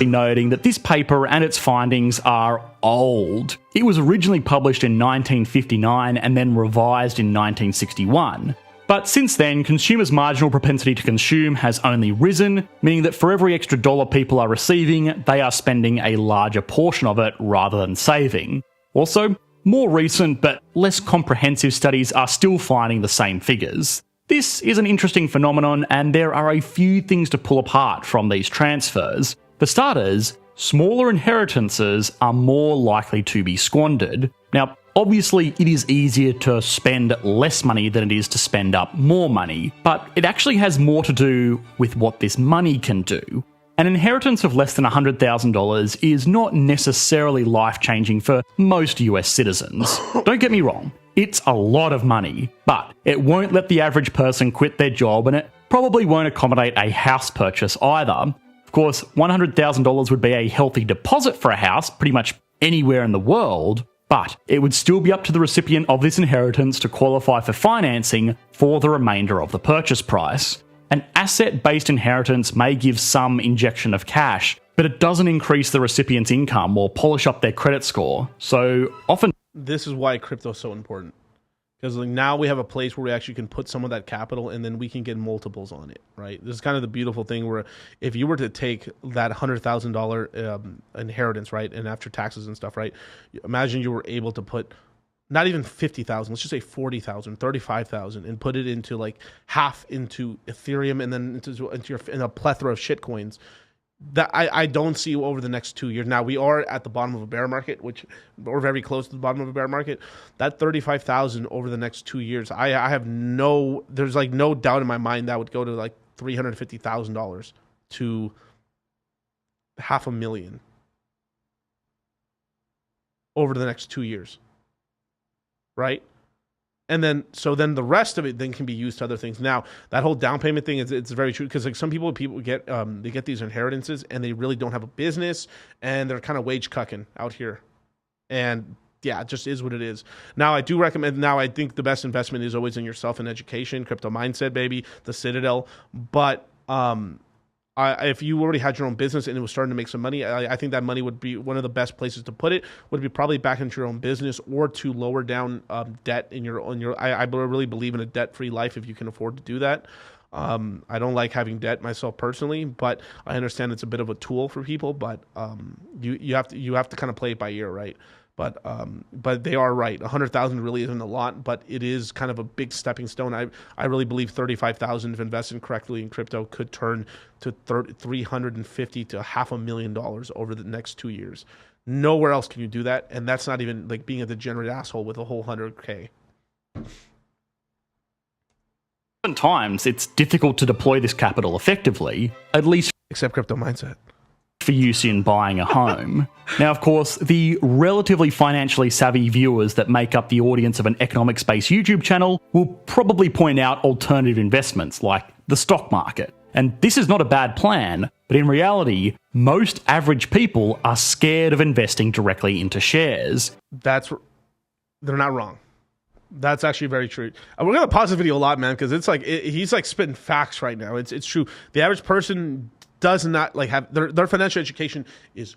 noting that this paper and its findings are old. It was originally published in 1959 and then revised in 1961. But since then, consumers' marginal propensity to consume has only risen, meaning that for every extra dollar people are receiving, they are spending a larger portion of it rather than saving. Also, more recent but less comprehensive studies are still finding the same figures. This is an interesting phenomenon, and there are a few things to pull apart from these transfers. For starters, smaller inheritances are more likely to be squandered. Now, obviously, it is easier to spend less money than it is to spend up more money, but it actually has more to do with what this money can do. An inheritance of less than $100,000 is not necessarily life-changing for most US citizens. Don't get me wrong, it's a lot of money, but it won't let the average person quit their job, and it probably won't accommodate a house purchase either. Of course, $100,000 would be a healthy deposit for a house pretty much anywhere in the world, but it would still be up to the recipient of this inheritance to qualify for financing for the remainder of the purchase price. An asset-based inheritance may give some injection of cash, but it doesn't increase the recipient's income or polish up their credit score. So often, This is why crypto is so important. Because like now we have a place where we actually can put some of that capital and then we can get multiples on it, right? This is kind of the beautiful thing where if you were to take that $100,000 inheritance, right, and after taxes and stuff, right, imagine you were able to put not even 50,000, let's just say 40,000, 35,000, and put it into like half into Ethereum and then in a plethora of shit coins. That I don't see over the next 2 years. Now we are at the bottom of a bear market, which we're very close to the bottom of a bear market. That 35,000 over the next 2 years, I have there's like no doubt in my mind that would go to like $350,000 to $500,000 over the next 2 years, right? And then the rest of it then can be used to other things. Now that whole down payment thing it's very true because like some people get they get these inheritances and they really don't have a business and they're kind of wage cucking out here, and yeah, it just is what it is. Now I do recommend. Now I think the best investment is always in yourself and education, crypto mindset, baby, the Citadel. But if you already had your own business and it was starting to make some money, I think that money would be one of the best places to put it. Would be probably back into your own business or to lower down debt in your. I really believe in a debt-free life if you can afford to do that. I don't like having debt myself personally, but I understand it's a bit of a tool for people. But you have to kind of play it by ear, right? But they are right. 100,000 really isn't a lot, but it is kind of a big stepping stone. I really believe 35,000 if invested correctly in crypto could turn to $350,000 to $500,000 over the next 2 years. Nowhere else can you do that, and that's not even like being a degenerate asshole with a whole 100K. Sometimes it's difficult to deploy this capital effectively, at least Except crypto mindset. for use in buying a home. Now, of course, the relatively financially savvy viewers that make up the audience of an economics-based YouTube channel will probably point out alternative investments like the stock market. And this is not a bad plan, but in reality, most average people are scared of investing directly into shares. They're not wrong. That's actually very true. We're gonna pause the video a lot, man, because it's like he's like spitting facts right now. It's true. The average person does not like have their financial education is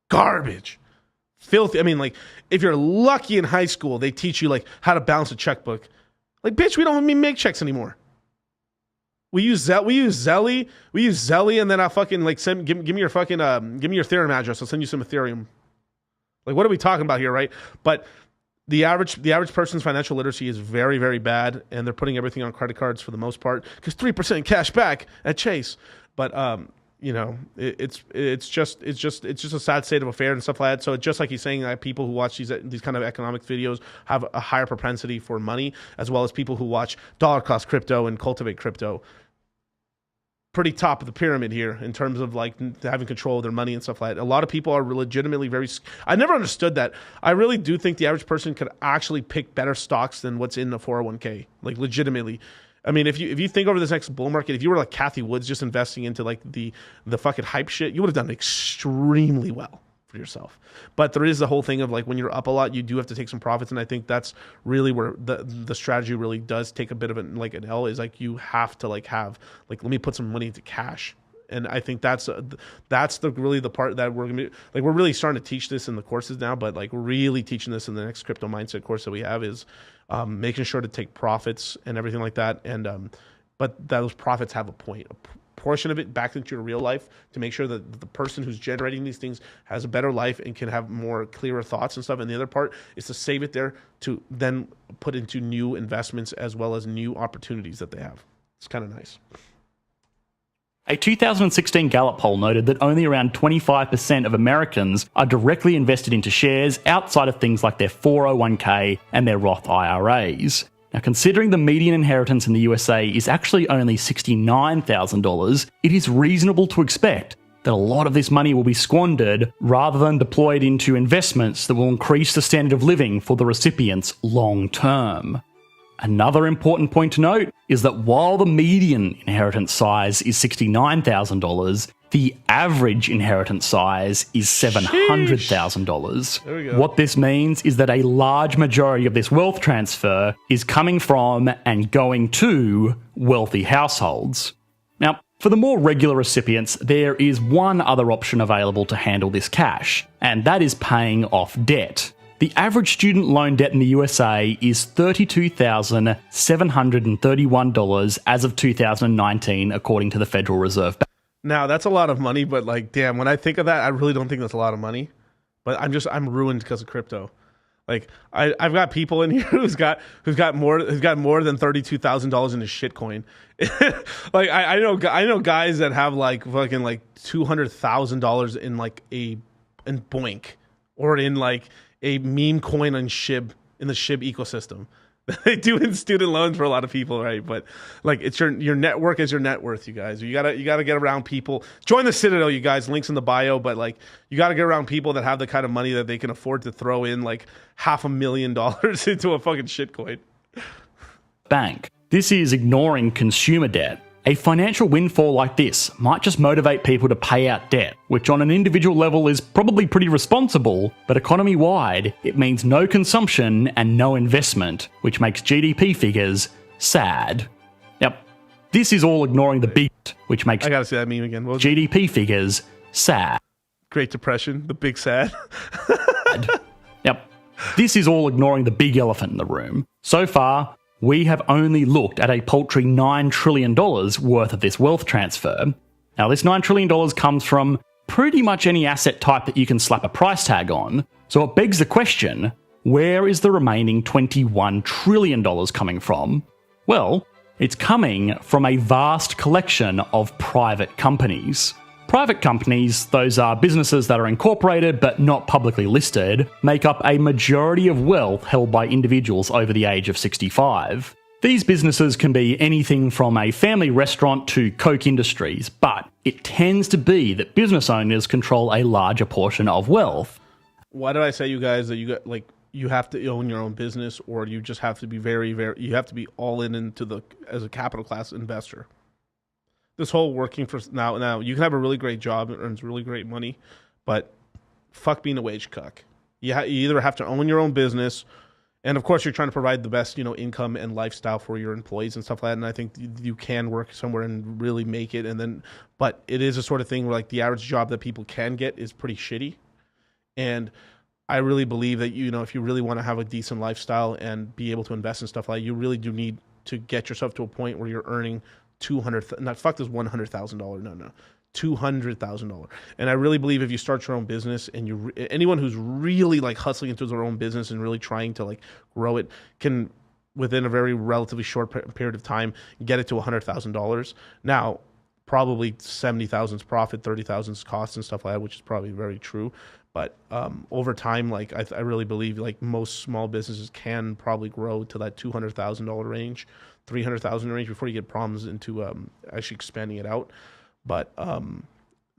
garbage, filthy. I mean, like if you're lucky in high school, they teach you like how to balance a checkbook. Like, bitch, we don't even make checks anymore. We use Zelly, and then I'll fucking like give me your fucking give me your Ethereum address. I'll send you some Ethereum. Like, what are we talking about here, right? But the average person's financial literacy is very, very bad, and they're putting everything on credit cards for the most part because 3% cash back at Chase. But you know, it's just a sad state of affairs and stuff like that. So just like he's saying, that people who watch these kind of economics videos have a higher propensity for money, as well as people who watch dollar cost crypto and cultivate crypto. Pretty top of the pyramid here in terms of like having control of their money and stuff like that. A lot of people are legitimately I never understood that. I really do think the average person could actually pick better stocks than what's in the 401k. Like legitimately. I mean, if you think over this next bull market, if you were like Kathy Woods just investing into like the fucking hype shit, you would have done extremely well for yourself. But there is the whole thing of like when you're up a lot, you do have to take some profits, and I think that's really where the strategy really does take a bit of an L, is like you have to like have like, let me put some money into cash. And I think that's really the part that we're gonna be like, we're really starting to teach this in the courses now, but like we're really teaching this in the next crypto mindset course that we have is making sure to take profits and everything like that. And but those profits have a point, a portion of it back into your real life to make sure that the person who's generating these things has a better life and can have more clearer thoughts and stuff. And the other part is to save it there to then put into new investments as well as new opportunities that they have. It's kind of nice. A 2016 Gallup poll noted that only around 25% of Americans are directly invested into shares outside of things like their 401k and their Roth IRAs. Now, considering the median inheritance in the USA is actually only $69,000, it is reasonable to expect that a lot of this money will be squandered rather than deployed into investments that will increase the standard of living for the recipients long term. Another important point to note is that while the median inheritance size is $69,000, the average inheritance size is $700,000. What this means is that a large majority of this wealth transfer is coming from and going to wealthy households. Now, For the more regular recipients, there is one other option available to handle this cash, and that is paying off debt. The average student loan debt in the USA is $32,731 as of 2019, according to the Federal Reserve Bank. Now that's a lot of money, but like, damn, when I think of that, I really don't think that's a lot of money. But I'm ruined because of crypto. Like I've got people in here who's got more than $32,000 in his shitcoin. Like I know guys that have like fucking like $200,000 in like in Boink or in like a meme coin on SHIB in the SHIB ecosystem. They do in student loans for a lot of people, right? But like it's your network is your net worth, you guys. You gotta get around people. Join the Citadel, you guys. Links in the bio. But like you gotta get around people that have the kind of money that they can afford to throw in like $500,000 into a fucking shitcoin. Bank. This is ignoring consumer debt. A financial windfall like this might just motivate people to pay out debt, which on an individual level is probably pretty responsible, but economy-wide, it means no consumption and no investment, which makes GDP figures sad. Yep. This is all ignoring the big, which makes I gotta see that meme again. What was GDP figures sad. Great Depression, the big sad. Yep. This is all ignoring the big elephant in the room. So far, we have only looked at a paltry $9 trillion worth of this wealth transfer. Now, this $9 trillion comes from pretty much any asset type that you can slap a price tag on. So it begs the question, where is the remaining $21 trillion coming from? Well, it's coming from a vast collection of private companies. Private companies, those are businesses that are incorporated but not publicly listed, make up a majority of wealth held by individuals over the age of 65. These businesses can be anything from a family restaurant to Coke Industries, but it tends to be that business owners control a larger portion of wealth. Why did I say, you guys, that you have to own your own business, or you just have to be you have to be all in as a capital class investor? This whole working for now, you can have a really great job, it earns really great money, but fuck being a wage cuck. You either have to own your own business, and of course you're trying to provide the best, income and lifestyle for your employees and stuff like that. And I think you can work somewhere and really make it. But it is a sort of thing where like the average job that people can get is pretty shitty. And I really believe that, if you really want to have a decent lifestyle and be able to invest in stuff like that, you really do need to get yourself to a point where you're earning $200,000. And I really believe if you start your own business and anyone who's really like hustling into their own business and really trying to like grow it can, within a very relatively short period of time, get it to $100,000. Now, probably 70,000 is profit, 30,000 is costs and stuff like that, which is probably very true. But over time, like I really believe like most small businesses can probably grow to that $200,000 range, $300,000 range before you get problems into actually expanding it out. But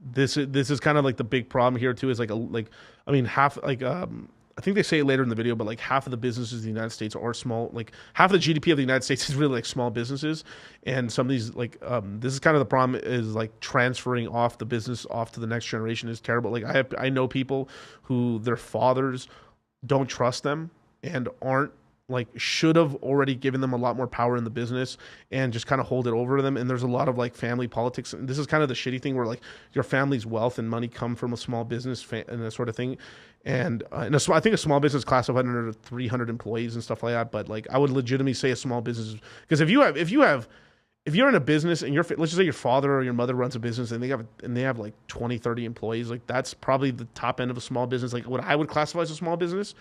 this is kind of like the big problem here too. Is I think they say it later in the video, but like half of the businesses in the United States are small. Like half of the GDP of the United States is really like small businesses, and some of these this is kind of the problem, is like transferring the business off to the next generation is terrible. Like I know people who their fathers don't trust them and should have already given them a lot more power in the business and just kind of hold it over to them. And there's a lot of like family politics. And this is kind of the shitty thing where like your family's wealth and money come from a small business and that sort of thing. And I think a small business class of 100 or 300 employees and stuff like that. But like I would legitimately say a small business, because if you're in a business and let's just say your father or your mother runs a business and they have like 20, 30 employees, like that's probably the top end of a small business, like what I would classify as a small business.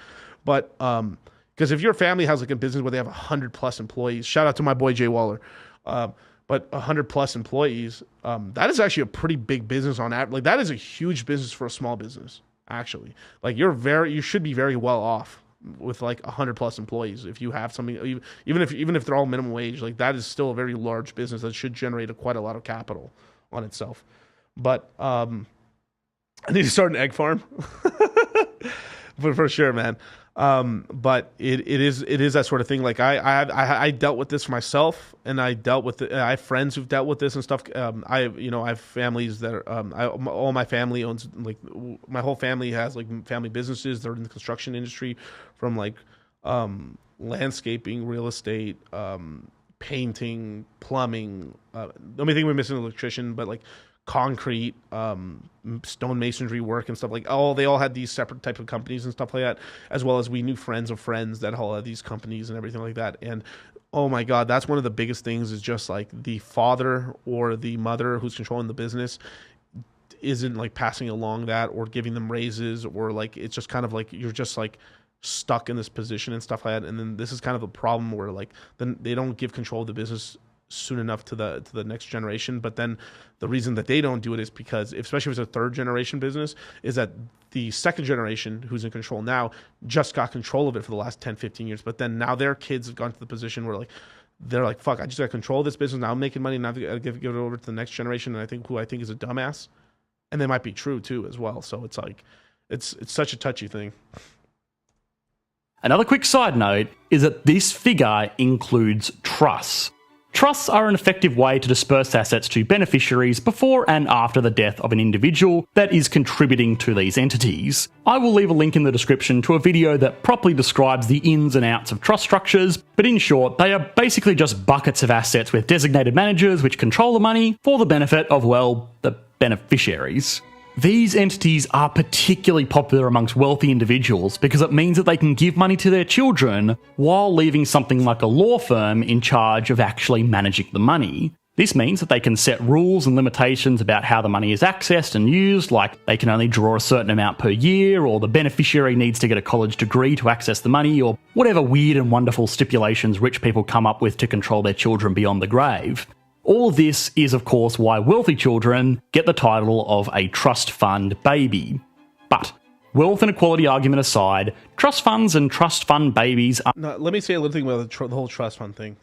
But because if your family has like a business where they have 100+ employees, shout out to my boy Jay Waller, but 100+ employees, that is actually a pretty big business on average. Like that is a huge business for a small business, actually. Like you should be very well off with like 100+ employees if you have something, even if they're all minimum wage. Like that is still a very large business that should generate quite a lot of capital on itself. But I need to start an egg farm, but for sure, man. But it is that sort of thing. Like I dealt with this myself, and I have friends who've dealt with this and stuff. I have families that are, all my family owns, like my whole family has like family businesses. They're in the construction industry, from like landscaping, real estate, painting, plumbing. The only thing we're missing is electrician, but like concrete, stone masonry work and stuff like. Oh, they all had these separate type of companies and stuff like that, as well as we knew friends of friends that all had these companies and everything like that. And oh my God, that's one of the biggest things is just like the father or the mother who's controlling the business isn't like passing along that or giving them raises, or like it's just kind of like you're just like stuck in this position and stuff like that. And then this is kind of a problem where like then they don't give control of the business soon enough to the next generation. But then the reason that they don't do it is because, especially if it's a third generation business, is that the second generation who's in control now just got control of it for the last 10, 15 years. But then now their kids have gone to the position where like they're like, fuck, I just got control of this business. Now I'm making money. Now I gotta give it over to the next generation. And I think is a dumbass. And they might be true too as well. So it's like it's such a touchy thing. Another quick side note is that this figure includes trusts. Trusts are an effective way to disperse assets to beneficiaries before and after the death of an individual that is contributing to these entities. I will leave a link in the description to a video that properly describes the ins and outs of trust structures, but in short, they are basically just buckets of assets with designated managers which control the money for the benefit of, well, the beneficiaries. These entities are particularly popular amongst wealthy individuals because it means that they can give money to their children while leaving something like a law firm in charge of actually managing the money. This means that they can set rules and limitations about how the money is accessed and used, like they can only draw a certain amount per year, or the beneficiary needs to get a college degree to access the money, or whatever weird and wonderful stipulations rich people come up with to control their children beyond the grave. All of this is, of course, why wealthy children get the title of a trust fund baby. But, wealth inequality argument aside, trust funds and trust fund babies are... Now, let me say a little thing about the whole trust fund thing.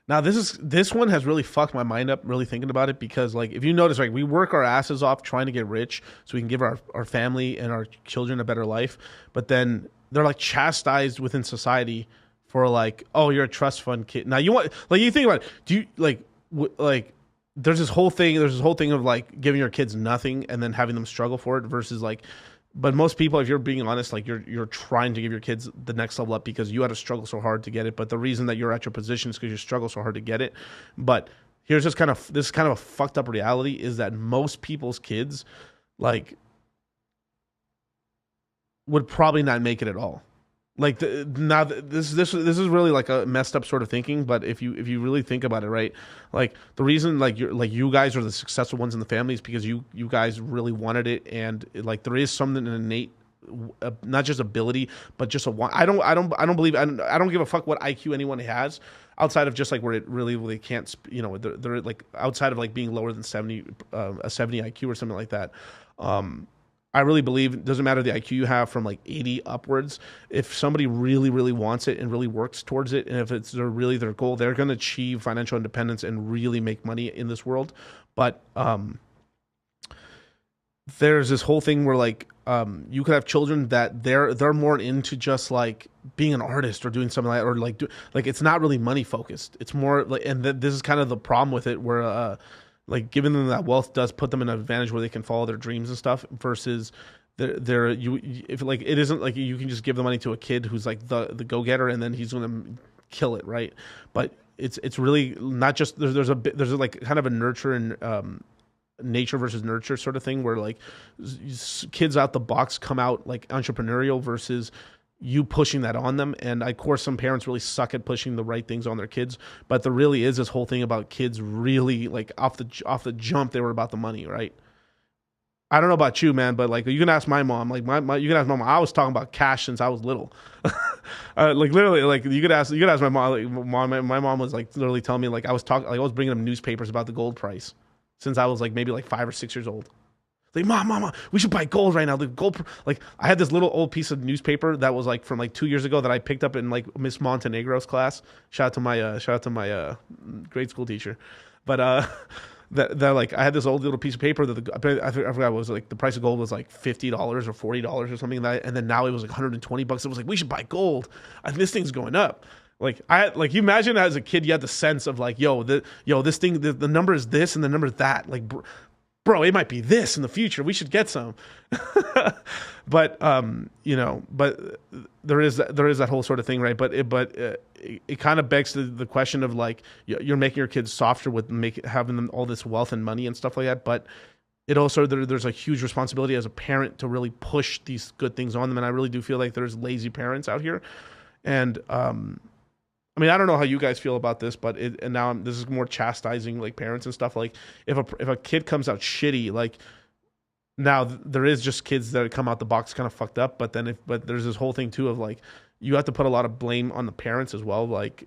Now, this one has really fucked my mind up, really thinking about it, because, like, if you notice, like, we work our asses off trying to get rich so we can give our family and our children a better life, but then they're, like, chastised within society for, like, oh, you're a trust fund kid. Now, you want... Like, you think about it. Do you, like... there's this whole thing of like giving your kids nothing and then having them struggle for it versus like, but most people, if you're being honest, like you're trying to give your kids the next level up because you had to struggle so hard to get it. But the reason that you're at your position is because you struggle so hard to get it. But here's this kind of a fucked up reality is that most people's kids like would probably not make it at all. Like this is really like a messed up sort of thinking, but if you really think about it, right, like the reason like you guys are the successful ones in the family is because you guys really wanted it, and like there is something innate, not just ability, but just a want. I don't give a fuck what IQ anyone has outside of just like where it really can't, you know, they're like outside of like being lower than 70 a 70 IQ or something like that. I really believe it doesn't matter the IQ you have from like 80 upwards. If somebody really, really wants it and really works towards it, and if it's really their goal, they're going to achieve financial independence and really make money in this world. But there's this whole thing where like you could have children that they're more into just like being an artist or doing something like that, or like it's not really money focused. It's more like, and this is kind of the problem with it, where like giving them that wealth does put them in an advantage where they can follow their dreams and stuff versus if like it isn't like you can just give the money to a kid who's like the go-getter and then he's going to kill it, right? But it's really not just there's like kind of a nurture and nature versus nurture sort of thing where like kids out the box come out like entrepreneurial versus you pushing that on them. And of course some parents really suck at pushing the right things on their kids, but there really is this whole thing about kids really like off the jump they were about the money, right? I don't know about you, man, but like you can ask my mom, like you can ask my mom. I was talking about cash since I was little. Like literally, like you could ask my mom. Like, my mom was like literally telling me like I was bringing them newspapers about the gold price since I was like maybe like 5 or 6 years old. Like, mom, we should buy gold right now. The gold, like, I had this little old piece of newspaper that was like from like 2 years ago that I picked up in like Miss Montenegro's class. Shout out to my grade school teacher. But that like I had this old little piece of paper that I forgot what it was, like the price of gold was like $50 or $40 or something like that, and then now it was like $120. It was like, we should buy gold. I think this thing's going up. Like you imagine as a kid you had the sense of like, this thing, the number is this and the number is that. Like bro, it might be this in the future. We should get some. But but there is that whole sort of thing, right? But it kind of begs the question of like, you're making your kids softer with having them all this wealth and money and stuff like that. But it also, there's a huge responsibility as a parent to really push these good things on them. And I really do feel like there's lazy parents out here. And I mean, I don't know how you guys feel about this, but this is more chastising like parents and stuff. Like if a kid comes out shitty, like, now there is just kids that come out the box kind of fucked up, but there's this whole thing too of like, you have to put a lot of blame on the parents as well. Like,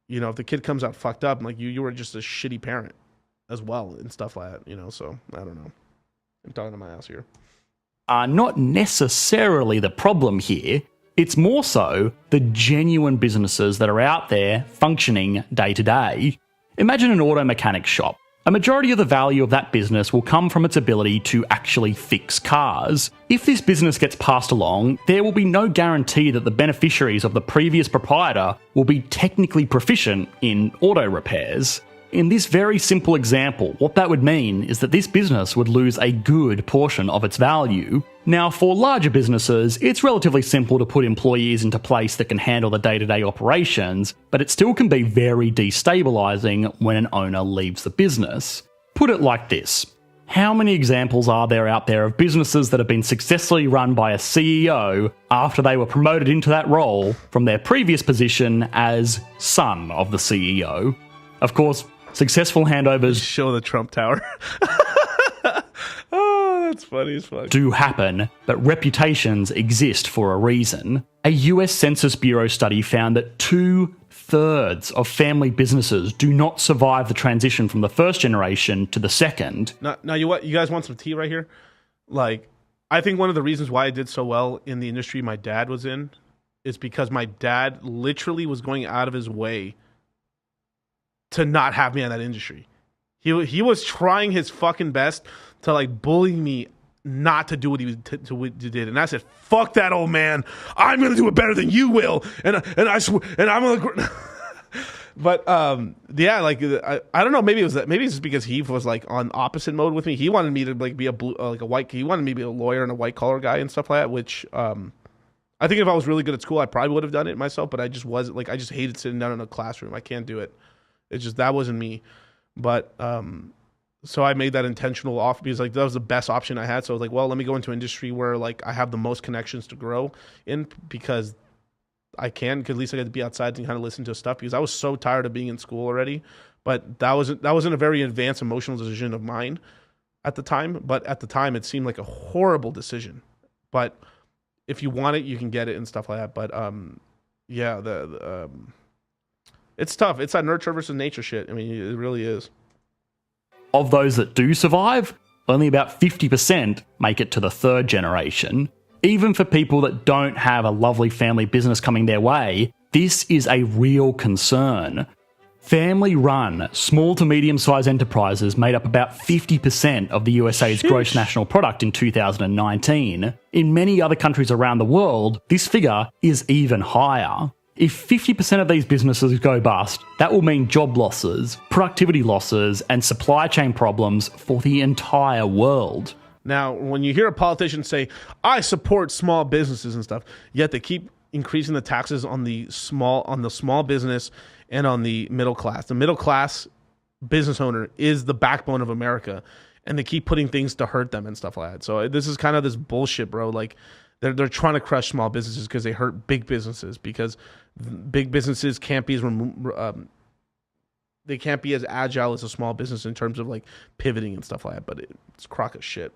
if the kid comes out fucked up, like you were just a shitty parent as well and stuff like that, so I don't know. I'm talking to my ass here. Are not necessarily the problem here. It's more so the genuine businesses that are out there functioning day to day. Imagine an auto mechanic shop. A majority of the value of that business will come from its ability to actually fix cars. If this business gets passed along, there will be no guarantee that the beneficiaries of the previous proprietor will be technically proficient in auto repairs. In this very simple example, what that would mean is that this business would lose a good portion of its value. Now, for larger businesses, it's relatively simple to put employees into place that can handle the day-to-day operations, but it still can be very destabilising when an owner leaves the business. Put it like this. How many examples are there out there of businesses that have been successfully run by a CEO after they were promoted into that role from their previous position as son of the CEO? Of course, successful handovers show the Trump Tower. Oh, that's funny as fuck. Do happen, but reputations exist for a reason. A US Census Bureau study found that 2/3 of family businesses do not survive the transition from the first generation to the second. Now you guys want some tea right here? Like, I think one of the reasons why I did so well in the industry my dad was in is because my dad literally was going out of his way to not have me in that industry. He was trying his fucking best to like bully me not to do what he did, and I said, "Fuck that, old man! I'm gonna do it better than you will." And I swear, and I'm gonna. But yeah, like I don't know. Maybe it's just because he was like on opposite mode with me. He wanted me to like be a white. He wanted me to be a lawyer and a white collar guy and stuff like that. Which I think if I was really good at school, I probably would have done it myself. But I just wasn't. Like I just hated sitting down in a classroom. I can't do it. It's just that wasn't me. But so I made that intentional offer because like that was the best option I had. So I was like, well, let me go into industry where like I have the most connections to grow in because I can. Because at least I get to be outside and kind of listen to stuff because I was so tired of being in school already. But that wasn't a very advanced emotional decision of mine at the time. But at the time, it seemed like a horrible decision. But if you want it, you can get it and stuff like that. But yeah, it's tough. It's that nurture versus nature shit. I mean, it really is. Of those that do survive, only about 50% make it to the third generation. Even for people that don't have a lovely family business coming their way, this is a real concern. Family-run, small to medium-sized enterprises made up about 50% of the USA's gross national product in 2019. In many other countries around the world, this figure is even higher. If 50% of these businesses go bust, that will mean job losses, productivity losses, and supply chain problems for the entire world. Now, when you hear a politician say, I support small businesses and stuff, yet they keep increasing the taxes on the small business and on the middle class. The middle class business owner is the backbone of America, and they keep putting things to hurt them and stuff like that. So this is kind of this bullshit, bro. Like, they're trying to crush small businesses because they hurt big businesses because big businesses can't be they can't be as agile as a small business in terms of like pivoting and stuff like that. But it's a crock of shit.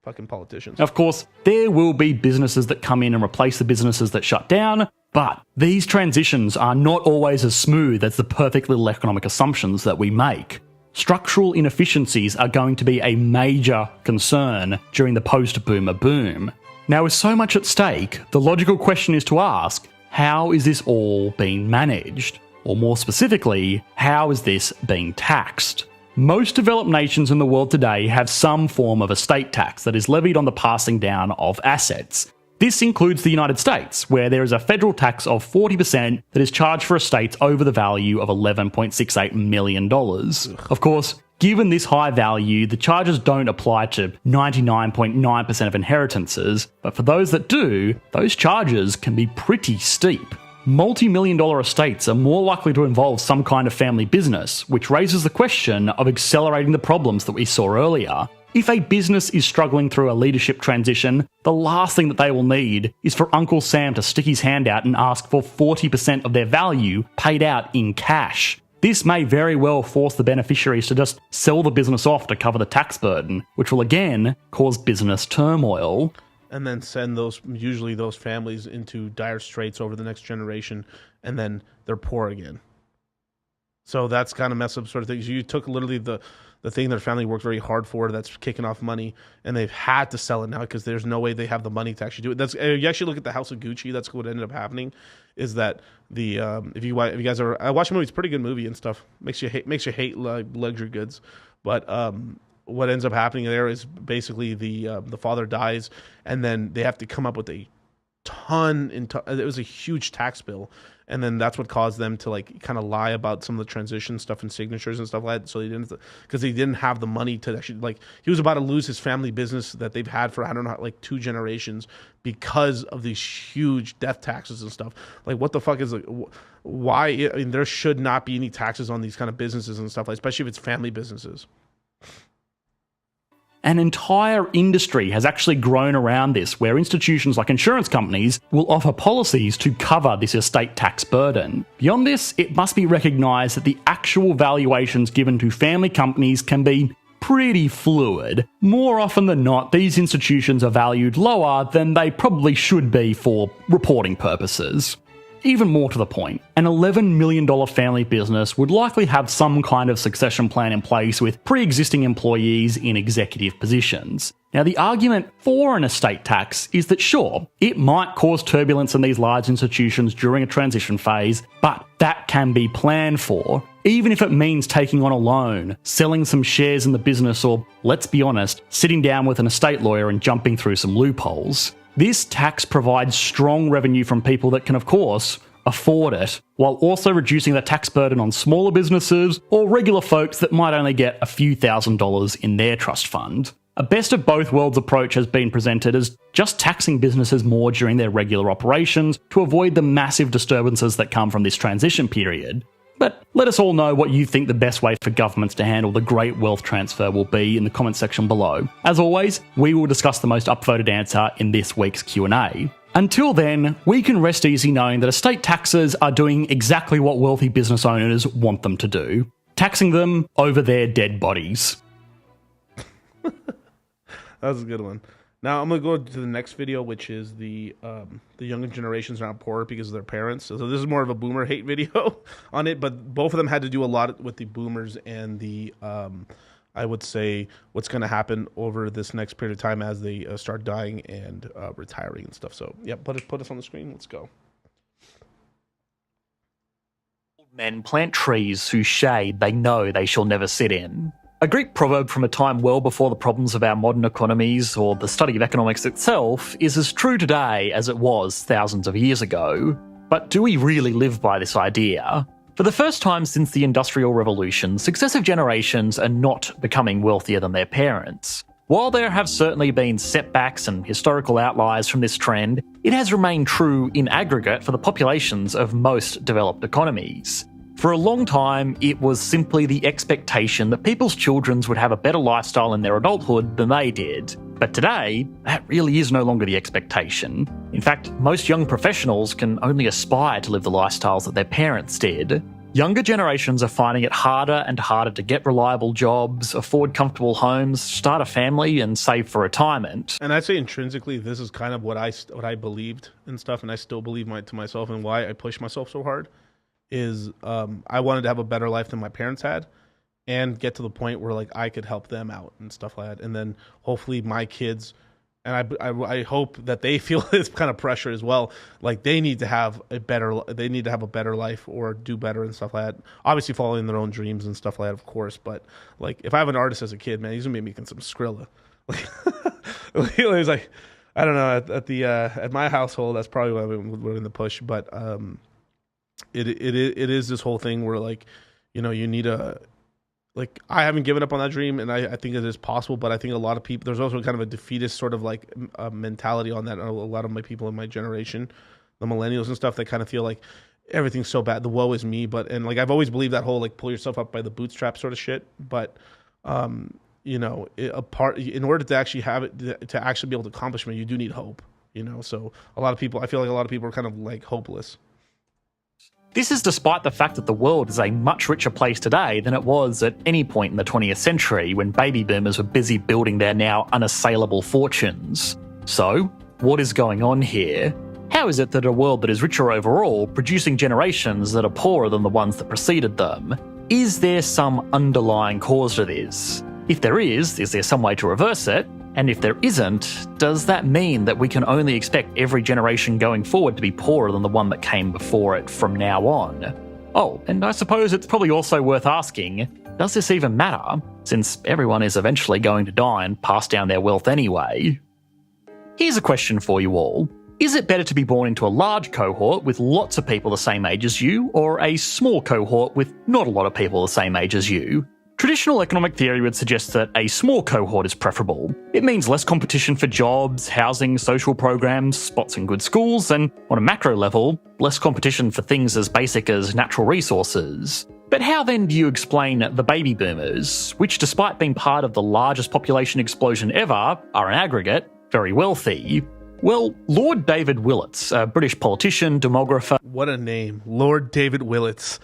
Fucking politicians. Of course, there will be businesses that come in and replace the businesses that shut down, but these transitions are not always as smooth as the perfect little economic assumptions that we make. Structural inefficiencies are going to be a major concern during the post-boomer boom. Now, with so much at stake, the logical question is to ask, how is this all being managed? Or more specifically, how is this being taxed? Most developed nations in the world today have some form of estate tax that is levied on the passing down of assets. This includes the United States, where there is a federal tax of 40% that is charged for estates over the value of $11.68 million. Of course, Given this high value, the charges don't apply to 99.9% of inheritances, but for those that do, those charges can be pretty steep. Multi-million-dollar estates are more likely to involve some kind of family business, which raises the question of accelerating the problems that we saw earlier. If a business is struggling through a leadership transition, the last thing that they will need is for Uncle Sam to stick his hand out and ask for 40% of their value paid out in cash. This may very well force the beneficiaries to just sell the business off to cover the tax burden, which will again cause business turmoil. And then send usually those families into dire straits over the next generation, and then they're poor again. So that's kind of messed up sort of things. You took literally the thing their family worked very hard for that's kicking off money, and they've had to sell it now because there's no way they have the money to actually do it. That's you actually look at the House of Gucci. That's what ended up happening. Is that the if you guys are I watched the movie, it's a pretty good movie and stuff. Makes you hate luxury goods, but what ends up happening there is basically the father dies, and then they have to come up with a it was a huge tax bill, and then that's what caused them to like kind of lie about some of the transition stuff and signatures and stuff like that. So they didn't, because they didn't have the money to actually, like, he was about to lose his family business that they've had for I don't know, like 2 generations because of these huge death taxes and stuff. Like, what the fuck is like, why? I mean, there should not be any taxes on these kind of businesses and stuff, like, especially if it's family businesses. An entire industry has actually grown around this, where institutions like insurance companies will offer policies to cover this estate tax burden. Beyond this, it must be recognised that the actual valuations given to family companies can be pretty fluid. More often than not, these institutions are valued lower than they probably should be for reporting purposes. Even more to the point, an $11 million family business would likely have some kind of succession plan in place with pre-existing employees in executive positions. Now, the argument for an estate tax is that sure, it might cause turbulence in these large institutions during a transition phase, but that can be planned for, even if it means taking on a loan, selling some shares in the business, or, let's be honest, sitting down with an estate lawyer and jumping through some loopholes. This tax provides strong revenue from people that can, of course, afford it, while also reducing the tax burden on smaller businesses or regular folks that might only get a few $1,000s in their trust fund. A best of both worlds approach has been presented as just taxing businesses more during their regular operations to avoid the massive disturbances that come from this transition period. But let us all know what you think the best way for governments to handle the great wealth transfer will be in the comment section below. As always, we will discuss the most upvoted answer in this week's Q&A. Until then, we can rest easy knowing that estate taxes are doing exactly what wealthy business owners want them to do, taxing them over their dead bodies. That was a good one. Now I'm gonna go to the next video, which is the younger generations are not poor because of their parents. So this is more of a boomer hate video on it, but both of them had to do a lot with the boomers and the I would say what's going to happen over this next period of time as they start dying and retiring and stuff. So yeah, put us on the screen. Let's go. Men plant trees whose shade they know they shall never sit in. A Greek proverb from a time well before the problems of our modern economies or the study of economics itself is as true today as it was thousands of years ago. But do we really live by this idea? For the first time since the Industrial Revolution, successive generations are not becoming wealthier than their parents. While there have certainly been setbacks and historical outliers from this trend, it has remained true in aggregate for the populations of most developed economies. For a long time, it was simply the expectation that people's children would have a better lifestyle in their adulthood than they did. But today, that really is no longer the expectation. In fact, most young professionals can only aspire to live the lifestyles that their parents did. Younger generations are finding it harder and harder to get reliable jobs, afford comfortable homes, start a family, and save for retirement. And I'd say intrinsically, this is kind of what I believed and stuff, and I still believe to myself, and why I push myself so hard is I wanted to have a better life than my parents had and get to the point where like I could help them out and stuff like that. And then hopefully my kids, and I hope that they feel this kind of pressure as well. Like they need to have a better life or do better and stuff like that. Obviously following their own dreams and stuff like that, of course. But like if I have an artist as a kid, man, he's gonna be making some Skrilla. Like it was like, I don't know, at my household, that's probably why we're in the push. But It is this whole thing where like, you know, you need like I haven't given up on that dream, and I think it is possible. But I think a lot of people, there's also kind of a defeatist sort of like mentality on that. A lot of my people in my generation, the millennials and stuff, they kind of feel like everything's so bad. The woe is me. But and like I've always believed that whole like pull yourself up by the bootstrap sort of shit. But you know, in order to actually have it to actually be able to accomplish it, you do need hope. You know, so a lot of people, I feel like a lot of people are kind of like hopeless. This is despite the fact that the world is a much richer place today than it was at any point in the 20th century when baby boomers were busy building their now unassailable fortunes. So, what is going on here? How is it that a world that is richer overall producing generations that are poorer than the ones that preceded them? Is there some underlying cause to this? If there is there some way to reverse it? And if there isn't, does that mean that we can only expect every generation going forward to be poorer than the one that came before it from now on? Oh, and I suppose it's probably also worth asking, does this even matter, since everyone is eventually going to die and pass down their wealth anyway? Here's a question for you all. Is it better to be born into a large cohort with lots of people the same age as you, or a small cohort with not a lot of people the same age as you? Traditional economic theory would suggest that a small cohort is preferable. It means less competition for jobs, housing, social programs, spots in good schools, and on a macro level, less competition for things as basic as natural resources. But how then do you explain the baby boomers, which despite being part of the largest population explosion ever, are in aggregate very wealthy? Well, Lord David Willetts, a British politician, demographer... What a name. Lord David Willetts.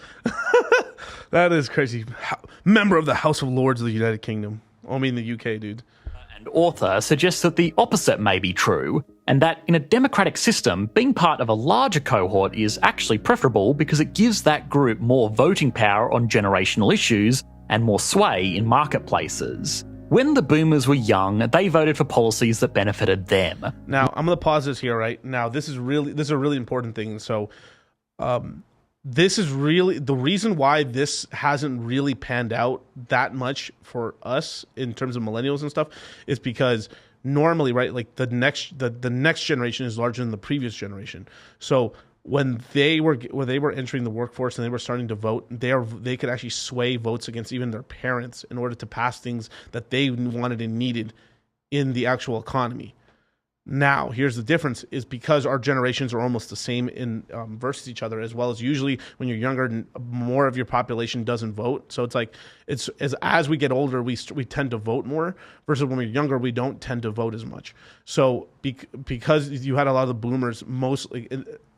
That is crazy. Member of the House of Lords of the United Kingdom. I mean the UK, dude. And author suggests that the opposite may be true, and that in a democratic system, being part of a larger cohort is actually preferable because it gives that group more voting power on generational issues and more sway in marketplaces. When the boomers were young, they voted for policies that benefited them. Now, I'm going to pause this here, right? Now, this is a really important thing. So, this is really the reason why this hasn't really panned out that much for us in terms of millennials and stuff is because normally, right, like the next generation is larger than the previous generation. So when they were entering the workforce and they were starting to vote, they could actually sway votes against even their parents in order to pass things that they wanted and needed in the actual economy. Now, here's the difference: is because our generations are almost the same in versus each other, as well as usually when you're younger, more of your population doesn't vote. So it's like as we get older, we tend to vote more, versus when we're younger, we don't tend to vote as much. So because you had a lot of the boomers, mostly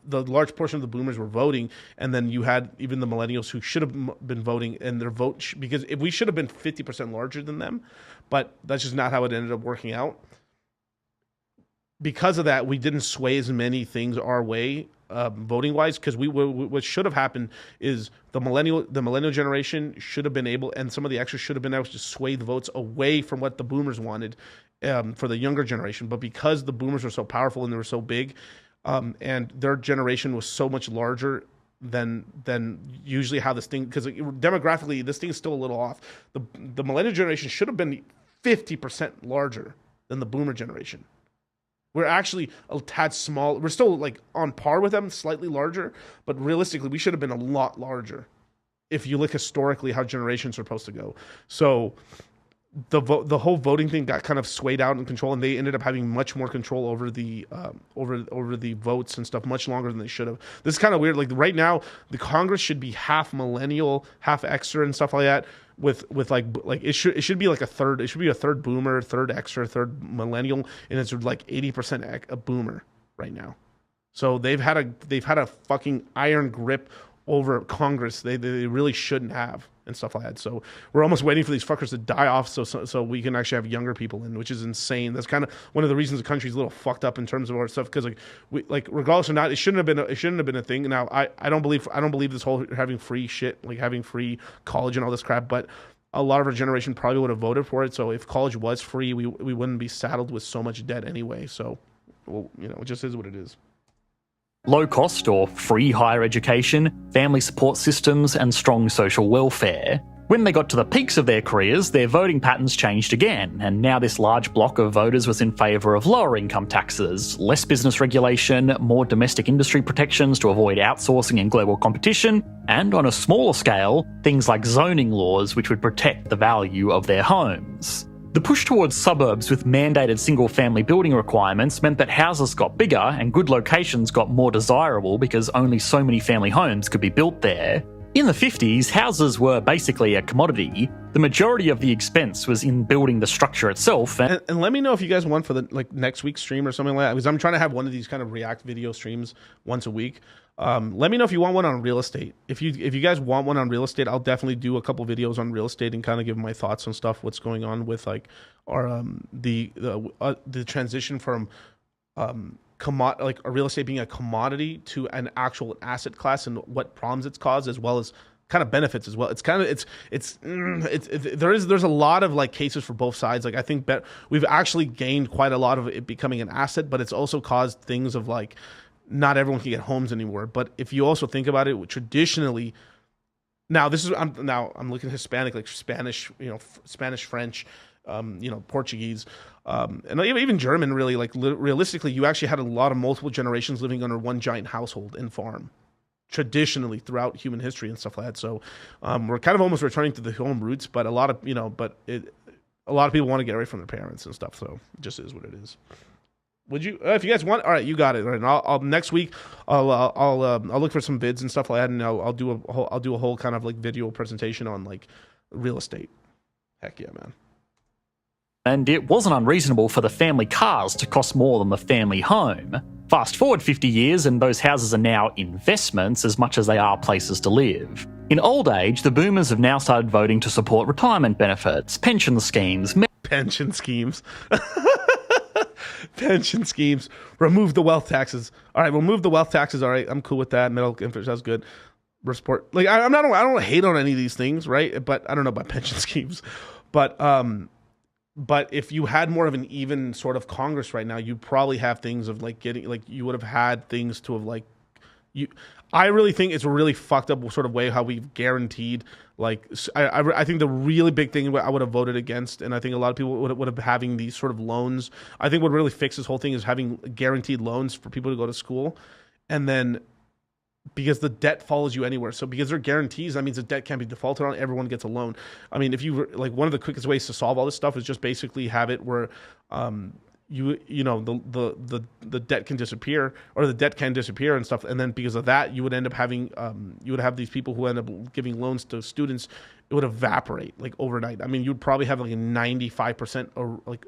the large portion of the boomers were voting, and then you had even the millennials who should have been voting, and their vote because if we should have been 50% larger than them, but that's just not how it ended up working out. Because of that, we didn't sway as many things our way, voting wise. Because what should have happened is the millennial generation should have been able, and some of the extras should have been able to sway the votes away from what the boomers wanted for the younger generation. But because the boomers were so powerful and they were so big, and their generation was so much larger than usually how this thing, because demographically this thing is still a little off. The millennial generation should have been 50% larger than the boomer generation. We're actually a tad small. We're still like on par with them, slightly larger, but realistically, we should have been a lot larger if you look historically how generations are supposed to go. So the whole voting thing got kind of swayed out in control, and they ended up having much more control over the over the votes and stuff much longer than they should have. This is kind of weird. Like right now, the Congress should be half millennial, half extra, and stuff like that. With like it should be like a third. It should be a third boomer, third extra, third millennial, and it's like 80% a boomer right now. So they've had a fucking iron grip over Congress. They really shouldn't have, and stuff like that. So we're almost waiting for these fuckers to die off so we can actually have younger people in, which is insane. That's kind of one of the reasons the country's a little fucked up in terms of our stuff, because regardless or not, it shouldn't have been a thing. Now I don't believe this whole having free shit, like having free college and all this crap, but a lot of our generation probably would have voted for it. So if college was free, we wouldn't be saddled with so much debt anyway. So, well, it just is what it is. Low cost or free higher education, family support systems, and strong social welfare. When they got to the peaks of their careers, their voting patterns changed again, and now this large block of voters was in favour of lower income taxes, less business regulation, more domestic industry protections to avoid outsourcing and global competition, and on a smaller scale, things like zoning laws which would protect the value of their homes. The push towards suburbs with mandated single-family building requirements meant that houses got bigger and good locations got more desirable because only so many family homes could be built there. In the 50s, houses were basically a commodity. The majority of the expense was in building the structure itself. And let me know if you guys want for the next week's stream or something like that, because I'm trying to have one of these kind of React video streams once a week. Let me know if you want one on real estate. If you guys want one on real estate, I'll definitely do a couple videos on real estate and kind of give my thoughts on stuff, what's going on with like our the transition from like a real estate being a commodity to an actual asset class and what problems it's caused, as well as kind of benefits as well. It's kind of there's a lot of like cases for both sides. Like I think we've actually gained quite a lot of it becoming an asset, but it's also caused things of like not everyone can get homes anymore. But if you also think about it, traditionally, I'm looking at Hispanic, like Spanish, Spanish, French, Portuguese, and even German. Really, like realistically, you actually had a lot of multiple generations living under one giant household and farm, traditionally throughout human history and stuff like that. So we're kind of almost returning to the home roots, but a lot of people want to get away from their parents and stuff. So it just is what it is. Would you, if you guys want, all right, you got it. All right, I'll next week I'll look for some vids and stuff like that, and I'll do a whole kind of like video presentation on like real estate. Heck yeah, man. And it wasn't unreasonable for the family cars to cost more than the family home. Fast forward 50 years and those houses are now investments as much as they are places to live. In old age, the boomers have now started voting to support retirement benefits, pension schemes, pension schemes, remove the wealth taxes. All right, remove the wealth taxes. All right, I'm cool with that. Middle infrastructure, that's good. Support, like I don't hate on any of these things, right? But I don't know about pension schemes, But if you had more of an even sort of Congress right now, you'd probably have things of like you would have had things to have like I really think it's a really fucked up sort of way how we've guaranteed like I think the really big thing I would have voted against, and I think a lot of people would have having these sort of loans. I think what really fixes this whole thing is having guaranteed loans for people to go to school, and then because the debt follows you anywhere. So because they're guarantees, that means the debt can't be defaulted on. Everyone gets a loan. I mean, if you like, one of the quickest ways to solve all this stuff is just basically have it where the debt can disappear, or the debt can disappear and stuff. And then because of that, you would end up having you would have these people who end up giving loans to students. It would evaporate like overnight. I mean, you'd probably have like a 95% or like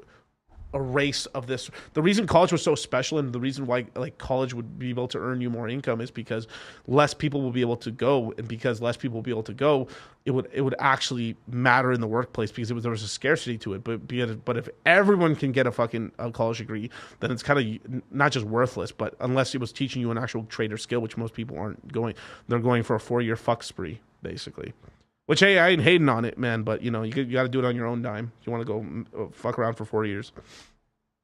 erase of this. The reason college was so special, and the reason why like college would be able to earn you more income, is because less people will be able to go, and because less people will be able to go, it would actually matter in the workplace, because there was a scarcity to it. But if everyone can get a college degree, then it's kind of not just worthless, but unless it was teaching you an actual trade or skill, which most people aren't going. They're going for a 4-year fuck spree basically. Which, hey, I ain't hating on it, man, but, you got to do it on your own dime. You want to go fuck around for 4 years.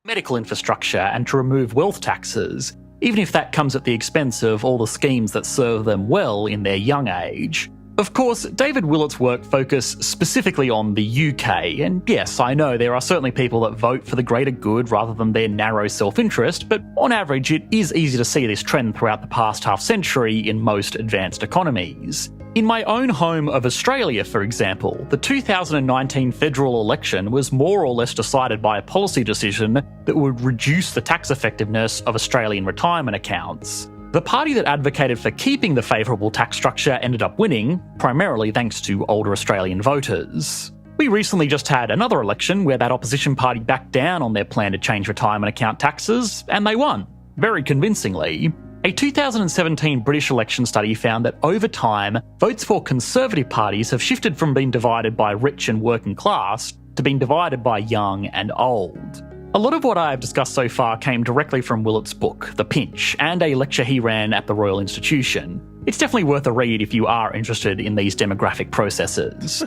Medical infrastructure and to remove wealth taxes, even if that comes at the expense of all the schemes that serve them well in their young age. Of course, David Willett's work focused specifically on the UK, and yes, I know there are certainly people that vote for the greater good rather than their narrow self-interest, but on average it is easy to see this trend throughout the past half-century in most advanced economies. In my own home of Australia, for example, the 2019 federal election was more or less decided by a policy decision that would reduce the tax effectiveness of Australian retirement accounts. The party that advocated for keeping the favourable tax structure ended up winning, primarily thanks to older Australian voters. We recently just had another election where that opposition party backed down on their plan to change retirement account taxes, and they won, very convincingly. A 2017 British election study found that over time, votes for Conservative parties have shifted from being divided by rich and working class to being divided by young and old. A lot of what I have discussed so far came directly from Willett's book, The Pinch, and a lecture he ran at the Royal Institution. It's definitely worth a read if you are interested in these demographic processes.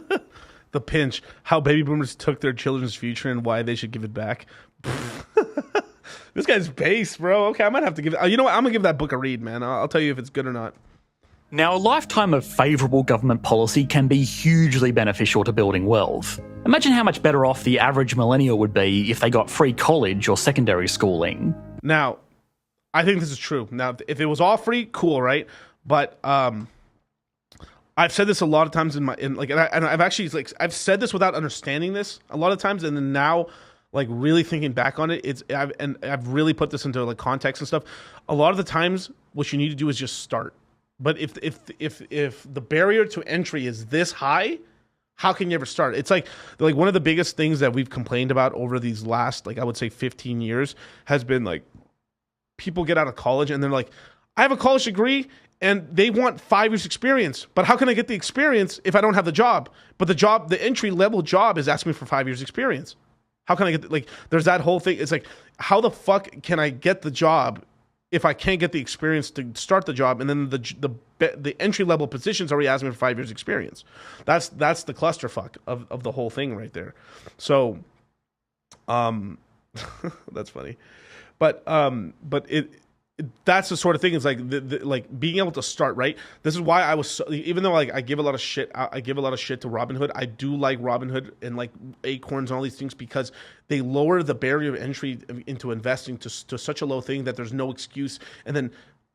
The Pinch, how baby boomers took their children's future and why they should give it back. This guy's base, bro. Okay, I might have to give it. You know what? I'm gonna give that book a read, man. I'll tell you if it's good or not. Now, a lifetime of favourable government policy can be hugely beneficial to building wealth. Imagine how much better off the average millennial would be if they got free college or secondary schooling. Now, I think this is true. Now, if it was all free, cool, right? But I've said this a lot of times and I've actually I've said this without understanding this a lot of times, and then now, like, really thinking back on it, I've really put this into like context and stuff. A lot of the times, what you need to do is just start. But if the barrier to entry is this high, how can you ever start? It's like one of the biggest things that we've complained about over these last, like, I would say 15 years has been like, people get out of college and they're like, I have a college degree and they want 5 years experience, but how can I get the experience if I don't have the job? But the entry level job is asking me for 5 years experience. How can I get there's that whole thing. It's like, how the fuck can I get the job if I can't get the experience to start the job? And then the entry level positions already asking me for 5 years experience. That's the clusterfuck of the whole thing right there. So, that's funny. But that's the sort of thing. It's like like being able to start, right? This is why I was even though like I give a lot of shit to Robinhood. I do like Robinhood and like Acorns and all these things because they lower the barrier of entry into investing to such a low thing that there's no excuse. And then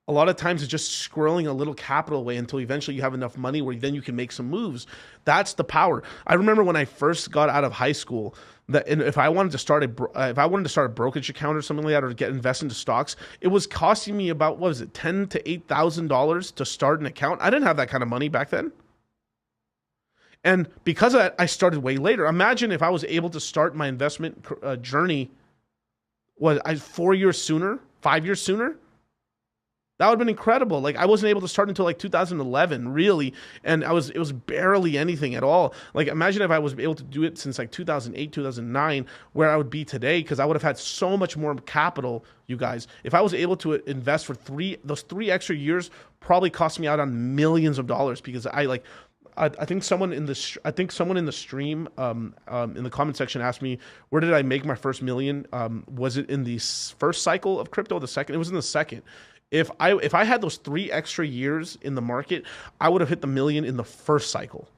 a lot of times it's just squirreling a little capital away until eventually you have enough money where then you can make some moves. That's the power. I remember when I first got out of high school, and if I wanted to start a brokerage account or something like that, or get invested into stocks, it was costing me about, what was it, $10,000 to $8,000 to start an account. I didn't have that kind of money back then. And because of that, I started way later. Imagine if I was able to start my investment journey 4 years sooner, 5 years sooner. That would have been incredible. Like, I wasn't able to start until like 2011, really, and it was barely anything at all. Like, imagine if I was able to do it since like 2008, 2009, where I would be today, because I would have had so much more capital, you guys. If I was able to invest for those three extra years, probably cost me out on millions of dollars, because I think someone in the stream in the comment section asked me, where did I make my first million? Was it in the first cycle of crypto? The second? It was in the second. If I had those 3 extra years in the market, I would have hit the million in the first cycle.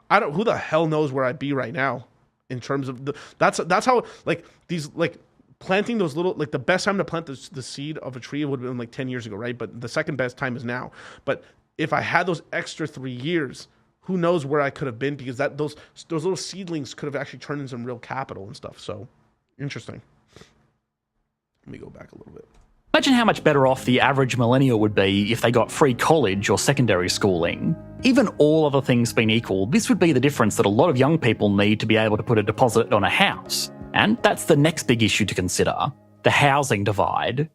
Who the hell knows where I'd be right now in terms of that's how, like, these, like, planting those little, like, the best time to plant the seed of a tree would have been like 10 years ago, right? But the second best time is now. But if I had those extra 3 years, who knows where I could have been, because those little seedlings could have actually turned into some real capital and stuff. So interesting. Let me go back a little bit. Imagine how much better off the average millennial would be if they got free college or secondary schooling. Even all other things being equal, this would be the difference that a lot of young people need to be able to put a deposit on a house. And that's the next big issue to consider, the housing divide.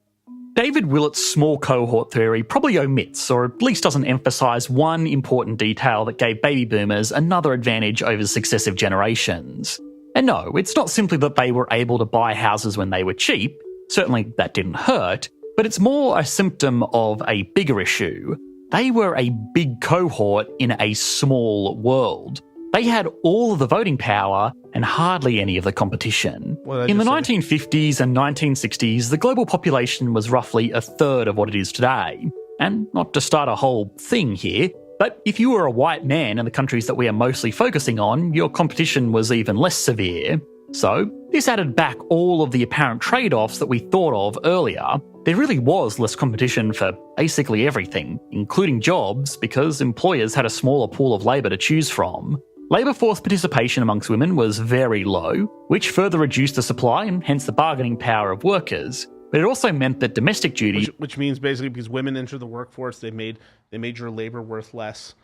David Willett's small cohort theory probably omits, or at least doesn't emphasise, one important detail that gave baby boomers another advantage over successive generations. And no, it's not simply that they were able to buy houses when they were cheap. Certainly that didn't hurt, but it's more a symptom of a bigger issue. They were a big cohort in a small world. They had all of the voting power and hardly any of the competition. In the 1950s and 1960s, the global population was roughly a third of what it is today. And not to start a whole thing here, but if you were a white man in the countries that we are mostly focusing on, your competition was even less severe. So, this added back all of the apparent trade-offs that we thought of earlier. There really was less competition for basically everything, including jobs, because employers had a smaller pool of labour to choose from. Labour force participation amongst women was very low, which further reduced the supply and hence the bargaining power of workers. But it also meant that domestic duties... Which means basically because women enter the workforce, they made your labour worth less.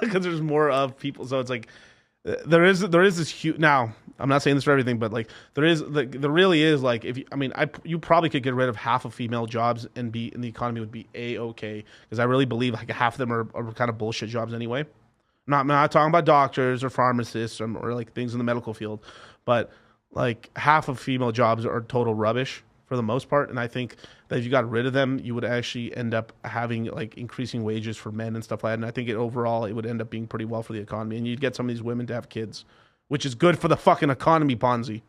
Because there's more of people, so it's like... There is this huge, now I'm not saying this for everything, but like there really is, like, you probably could get rid of half of female jobs and the economy would be a-okay, because I really believe like half of them are kind of bullshit jobs anyway. I'm not talking about doctors or pharmacists or like things in the medical field, but like half of female jobs are total rubbish for the most part. And I think that if you got rid of them, you would actually end up having like increasing wages for men and stuff like that. And I think overall it would end up being pretty well for the economy. And you'd get some of these women to have kids, which is good for the fucking economy, Ponzi.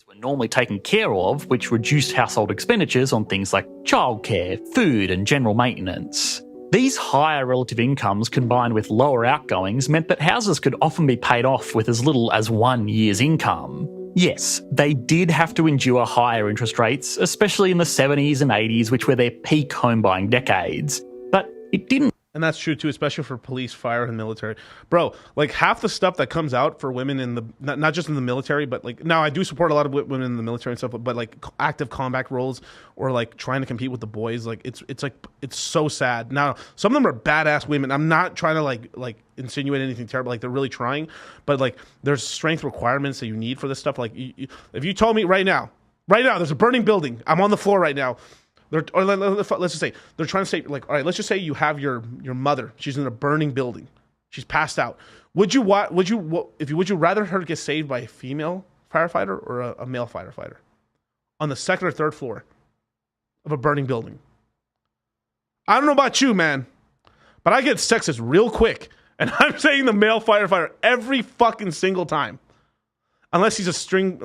were normally taken care of, which reduced household expenditures on things like childcare, food, and general maintenance. These higher relative incomes combined with lower outgoings meant that houses could often be paid off with as little as 1 year's income. Yes, they did have to endure higher interest rates, especially in the 70s and 80s, which were their peak home buying decades. But it didn't. And that's true too, especially for police, fire, and military. Bro, like half the stuff that comes out for women in the, not just in the military, but like, now I do support a lot of women in the military and stuff, but like active combat roles or like trying to compete with the boys, like it's so sad. Now, some of them are badass women. I'm not trying to like insinuate anything terrible, like they're really trying, but like there's strength requirements that you need for this stuff. Like if you told me right now, there's a burning building, I'm on the floor right now, let's just say they're trying to say, like, all right, let's just say you have your mother. She's in a burning building. She's passed out. Would you rather her get saved by a female firefighter or a male firefighter on the second or third floor of a burning building? I don't know about you, man, but I get sexist real quick, and I'm saying the male firefighter every fucking single time. Unless he's a string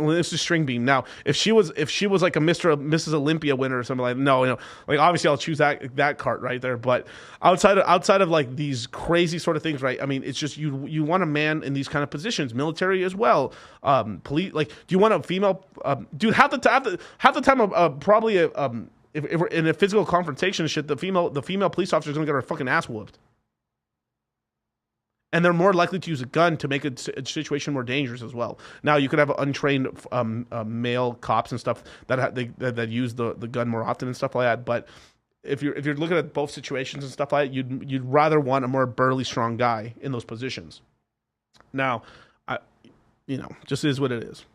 beam. Now, if she was like a Mr. or Mrs. Olympia winner or something like that, no, like obviously I'll choose that cart right there. But outside of like these crazy sort of things, right? I mean, it's just you want a man in these kind of positions, military as well, police. Like, do you want a female? Dude, half the time, probably if we're in a physical confrontation and shit, the female police officer is gonna get her fucking ass whooped. And they're more likely to use a gun to make a situation more dangerous as well. Now, you could have untrained male cops and stuff that use the gun more often and stuff like that. But if you're looking at both situations and stuff like that, you'd rather want a more burly, strong guy in those positions. Now, just is what it is.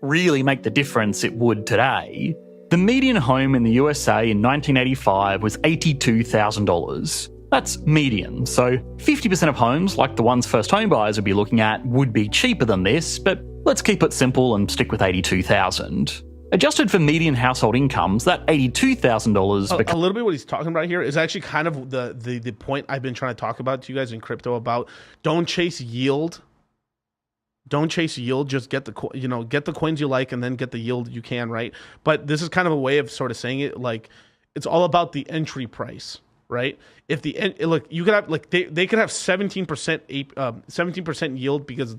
Really make the difference it would today. The median home in the USA in 1985 was $82,000. That's median, so 50% of homes, like the ones first home buyers would be looking at, would be cheaper than this, but let's keep it simple and stick with $82,000. Adjusted for median household incomes, that $82,000... A little bit what he's talking about here is actually kind of the point I've been trying to talk about to you guys in crypto about don't chase yield. Don't chase yield, just get the coins you like and then get the yield you can, right? But this is kind of a way of sort of saying it, like it's all about the entry price. Right? If you could have like they could have 17% yield because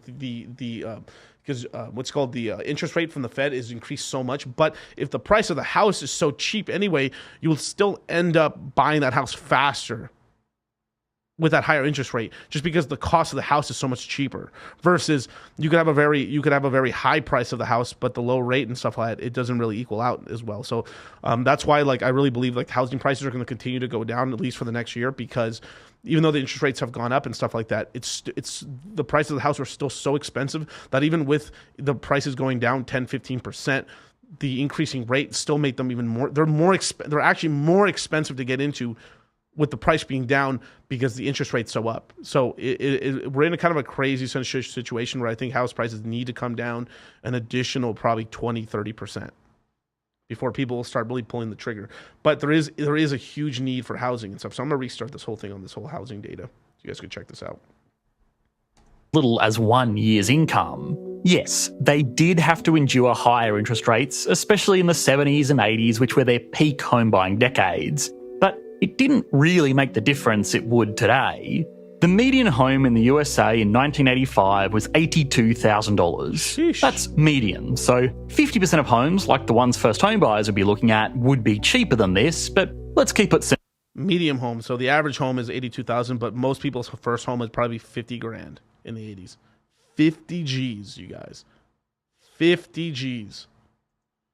what's called the interest rate from the Fed is increased so much. But if the price of the house is so cheap anyway, you will still end up buying that house faster with that higher interest rate, just because the cost of the house is so much cheaper. Versus you could have a very high price of the house, but the low rate and stuff like that, it doesn't really equal out as well. So that's why I really believe housing prices are going to continue to go down at least for the next year, because even though the interest rates have gone up and stuff like that, it's the price of the house are still so expensive that even with the prices going down 10-15%, the increasing rate still make them even more. They're actually more expensive to get into, with the price being down because the interest rate's so up. So we're in a kind of a crazy situation where I think house prices need to come down an additional probably 20-30% before people will start really pulling the trigger. But there is a huge need for housing and stuff. So I'm going to restart this whole thing on this whole housing data. You guys can check this out. Little as 1 year's income. Yes, they did have to endure higher interest rates, especially in the 70s and 80s, which were their peak home buying decades. But it didn't really make the difference it would today. The median home in the USA in 1985 was $82,000. That's median, so 50% of homes, like the ones first home buyers would be looking at, would be cheaper than this, but let's keep it simple. Medium home, so the average home is $82,000, but most people's first home is probably $50,000 in the 80s. 50 G's, you guys. 50 G's.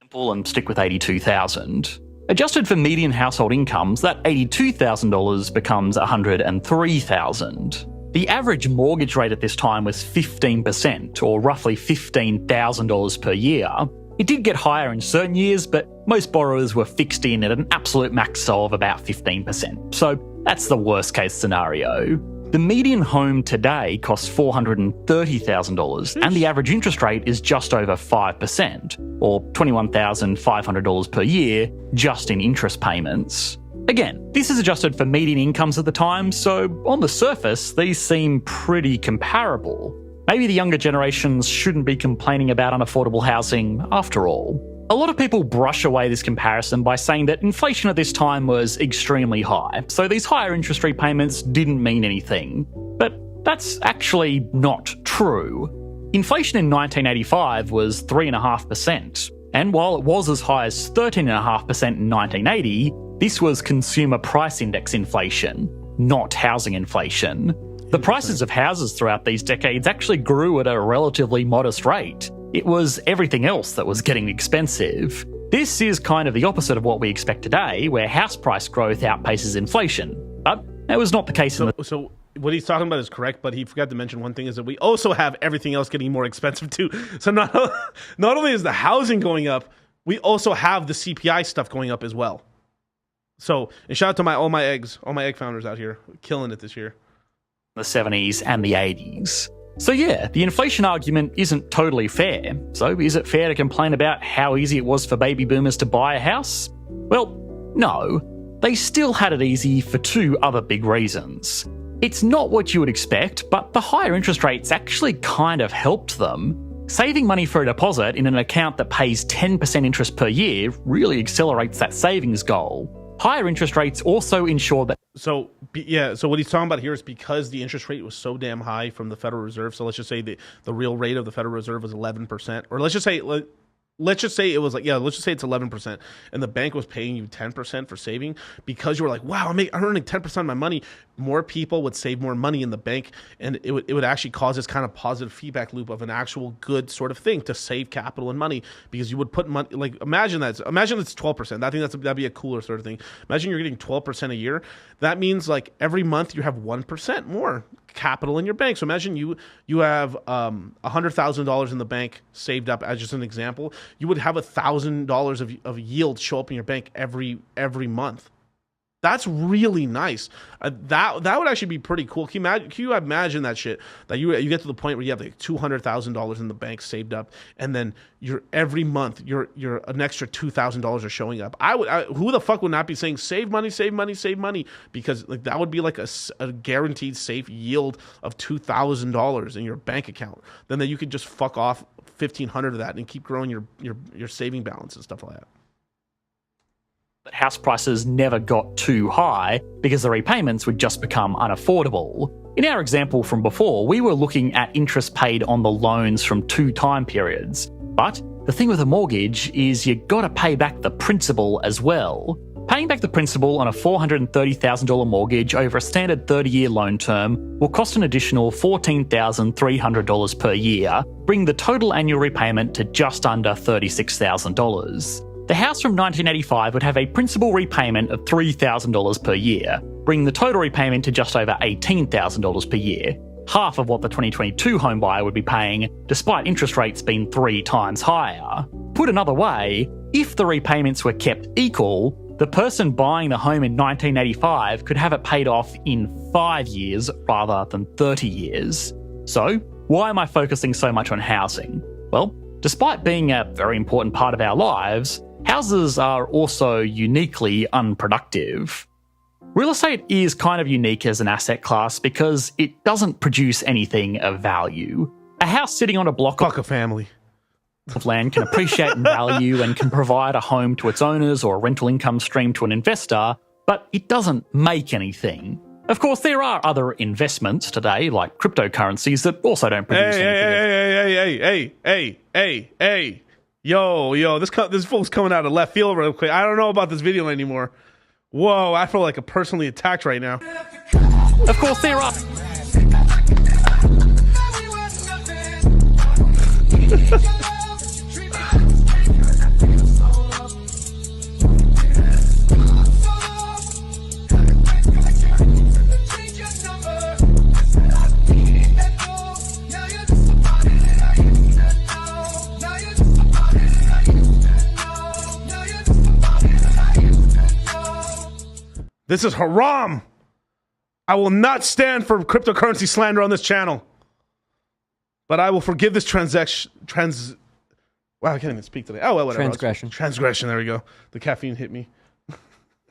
Simple and stick with 82,000. Adjusted for median household incomes, that $82,000 becomes $103,000. The average mortgage rate at this time was 15%, or roughly $15,000 per year. It did get higher in certain years, but most borrowers were fixed in at an absolute max of about 15%. So that's the worst case scenario. The median home today costs $430,000, and the average interest rate is just over 5%, or $21,500 per year just in interest payments. Again, this is adjusted for median incomes at the time, so on the surface, these seem pretty comparable. maybe the younger generations shouldn't be complaining about unaffordable housing after all. A lot of people brush away this comparison by saying that inflation at this time was extremely high, so these higher interest rate payments didn't mean anything. But that's actually not true. Inflation in 1985 was 3.5%, and while it was as high as 13.5% in 1980, this was consumer price index inflation, not housing inflation. The prices of houses throughout these decades actually grew at a relatively modest rate. It was everything else that was getting expensive. This is kind of the opposite of what we expect today, where house price growth outpaces inflation. But that was not the case So what he's talking about is correct, but he forgot to mention one thing is that we also have everything else getting more expensive too. So not only is the housing going up, we also have the CPI stuff going up as well. So, and shout out to all my egg founders out here, killing it this year. The 70s and the 80s. So yeah, the inflation argument isn't totally fair. So is it fair to complain about how easy it was for baby boomers to buy a house? Well, no. They still had it easy for two other big reasons. It's not what you would expect, but the higher interest rates actually kind of helped them. Saving money for a deposit in an account that pays 10% interest per year really accelerates that savings goal. Higher interest rates also ensure that... So what he's talking about here is because the interest rate was so damn high from the Federal Reserve, so let's just say the real rate of the Federal Reserve was 11%, or let's just say it was let's just say it's 11%, and the bank was paying you 10% for saving, because you were like, wow, I'm earning 10% of my money, more people would save more money in the bank, and it would actually cause this kind of positive feedback loop of an actual good sort of thing to save capital and money, because you would put money, like imagine it's 12%. I think that'd be a cooler sort of thing. Imagine you're getting 12% a year. That means like every month you have 1% more capital in your bank. So imagine you have $100,000 in the bank saved up, as just an example. You would have $1,000 of yield show up in your bank every month. That's really nice. That would actually be pretty cool. Can you imagine that shit? That you get to the point where you have like $200,000 in the bank saved up, and then every month you're an extra $2,000 are showing up. Who the fuck would not be saying save money, save money, save money? Because like that would be like a guaranteed safe yield of $2,000 in your bank account. Then you could just fuck off 1,500 of that and keep growing your saving balance and stuff like that. But house prices never got too high because the repayments would just become unaffordable. In our example from before, we were looking at interest paid on the loans from 2 time periods. But the thing with a mortgage is you gotta pay back the principal as well. Paying back the principal on a $430,000 mortgage over a standard 30-year loan term will cost an additional $14,300 per year, bring the total annual repayment to just under $36,000. The house from 1985 would have a principal repayment of $3,000 per year, bringing the total repayment to just over $18,000 per year, half of what the 2022 home buyer would be paying, despite interest rates being 3 times higher. Put another way, if the repayments were kept equal, the person buying the home in 1985 could have it paid off in 5 years rather than 30 years. So, why am I focusing so much on housing? Well, despite being a very important part of our lives, houses are also uniquely unproductive. Real estate is kind of unique as an asset class because it doesn't produce anything of value. A house sitting on a block Fuck a family. of land can appreciate in value and can provide a home to its owners or a rental income stream to an investor, but it doesn't make anything. Of course, there are other investments today, like cryptocurrencies, that also don't produce anything. Hey. Yo, this fool's coming out of left field real quick. I don't know about this video anymore. Whoa, I feel like I'm personally attacked right now. Of course, there are... This is haram. I will not stand for cryptocurrency slander on this channel. But I will forgive this transaction. Wow, I can't even speak today. Oh, well, whatever. Transgression. Transgression, there we go. The caffeine hit me.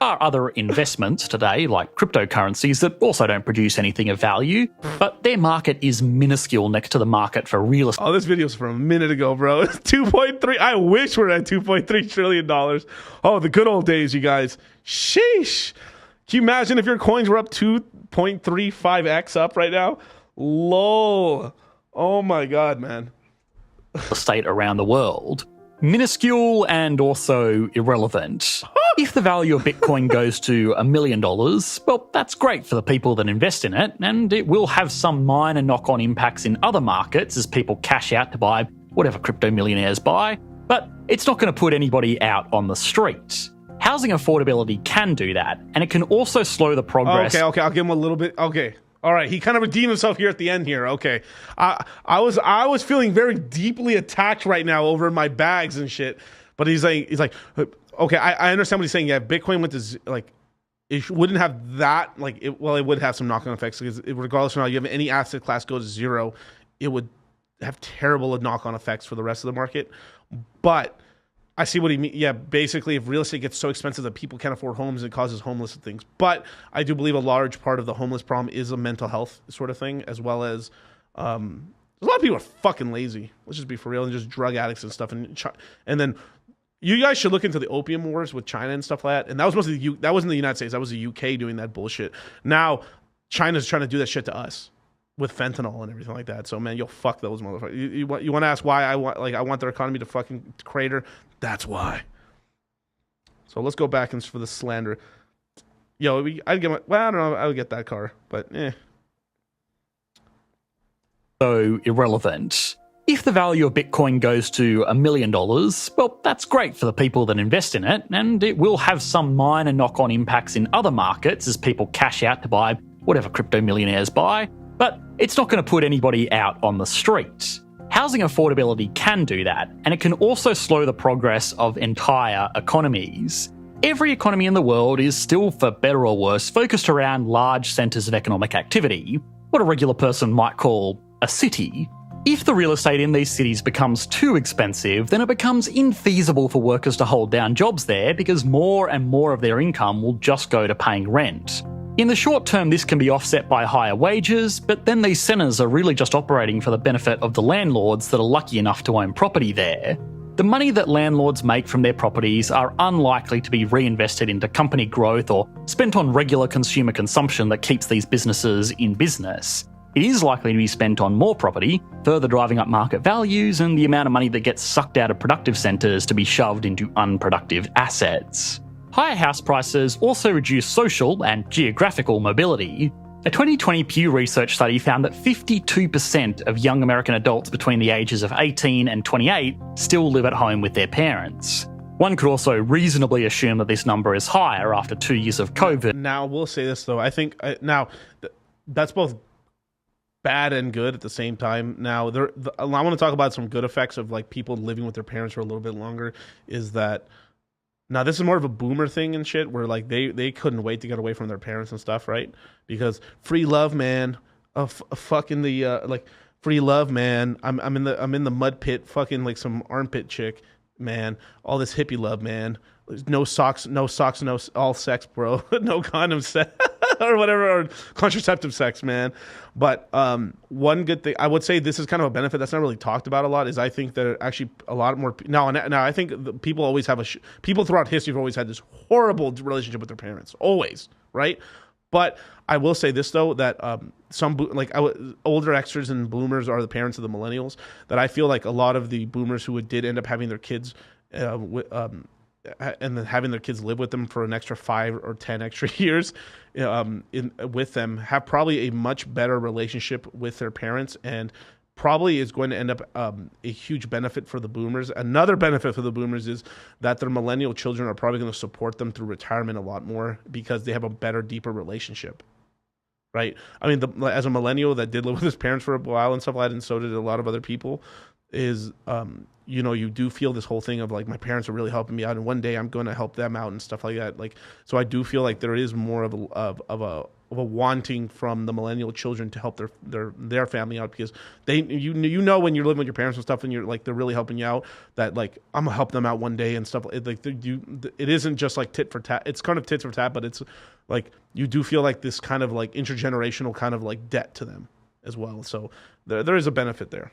There are other investments today, like cryptocurrencies, that also don't produce anything of value, but their market is minuscule next to the market for real estate. Oh, this video's from a minute ago, bro. 2.3. I wish we're at $2.3 trillion. Oh, the good old days, you guys. Sheesh. Can you imagine if your coins were up 2.35x up right now? Lol. Oh my God, man. Around the world. Minuscule and also irrelevant. If the value of Bitcoin goes to $1 million, well, that's great for the people that invest in it, and it will have some minor knock-on impacts in other markets as people cash out to buy whatever crypto millionaires buy, but it's not going to put anybody out on the street. Housing affordability can do that, and it can also slow the progress. Okay, I'll give him a little bit. Okay. All right, he kind of redeemed himself here at the end here. Okay. I was feeling very deeply attacked right now over my bags and shit. But he's like, okay, I understand what he's saying. Yeah, Bitcoin went to it wouldn't have that, like, it would have some knock-on effects because regardless of how you have any asset class go to zero, it would have terrible knock-on effects for the rest of the market. But I see what he means. Yeah, basically, if real estate gets so expensive that people can't afford homes, it causes homeless things. But I do believe a large part of the homeless problem is a mental health sort of thing, as well as a lot of people are fucking lazy. Let's just be for real, and just drug addicts and stuff. And then you guys should look into the opium wars with China and stuff like that. And that was mostly that wasn't the United States. That was the UK doing that bullshit. Now China's trying to do that shit to us with fentanyl and everything like that. So man, you'll fuck those motherfuckers. You want to ask why I want their economy to fucking crater? That's why. So let's go back and for the slander. Yo, I'd get I don't know. I would get that car, but So irrelevant. If the value of Bitcoin goes to $1 million, well, that's great for the people that invest in it, and it will have some minor knock-on impacts in other markets as people cash out to buy whatever crypto millionaires buy, but it's not going to put anybody out on the street. Housing affordability can do that, and it can also slow the progress of entire economies. Every economy in the world is still, for better or worse, focused around large centres of economic activity, what a regular person might call a city. If the real estate in these cities becomes too expensive, then it becomes infeasible for workers to hold down jobs there because more and more of their income will just go to paying rent. In the short term, this can be offset by higher wages, but then these centres are really just operating for the benefit of the landlords that are lucky enough to own property there. The money that landlords make from their properties are unlikely to be reinvested into company growth or spent on regular consumer consumption that keeps these businesses in business. It is likely to be spent on more property, further driving up market values and the amount of money that gets sucked out of productive centres to be shoved into unproductive assets. Higher house prices also reduce social and geographical mobility. A 2020 Pew Research study found that 52% of young American adults between the ages of 18 and 28 still live at home with their parents. One could also reasonably assume that this number is higher after 2 years of COVID. Now, we'll say this, though. I think that's both bad and good at the same time. Now, I want to talk about some good effects of like people living with their parents for a little bit longer. Is that now this is more of a boomer thing and shit, where like they couldn't wait to get away from their parents and stuff, right? Because free love, man. Fucking the like free love, man. I'm in the mud pit, fucking like some armpit chick, man. All this hippie love, man. No socks, no all sex, bro. No condom sex or whatever, or contraceptive sex, man. But one good thing I would say, this is kind of a benefit that's not really talked about a lot, is I think that actually a lot more now I think people always have people throughout history have always had this horrible relationship with their parents, always, right? But I will say this though, that older Xers and boomers are the parents of the millennials. That I feel like a lot of the boomers who did end up having their kids and then having their kids live with them for an extra 5 or 10 extra years with them have probably a much better relationship with their parents, and probably is going to end up a huge benefit for the boomers. Another benefit for the boomers is that their millennial children are probably going to support them through retirement a lot more because they have a better, deeper relationship. Right? I mean, as a millennial that did live with his parents for a while and stuff like that, and so did a lot of other people, is you do feel this whole thing of like, my parents are really helping me out, and one day I'm going to help them out and stuff like that. Like, so I do feel like there is more of of a wanting from the millennial children to help their family out, because you know when you're living with your parents and stuff and you're like they're really helping you out, that like I'm gonna help them out one day and stuff. Like it isn't just like tit for tat. It's kind of tit for tat, but it's like you do feel like this kind of like intergenerational kind of like debt to them as well. So there is a benefit there.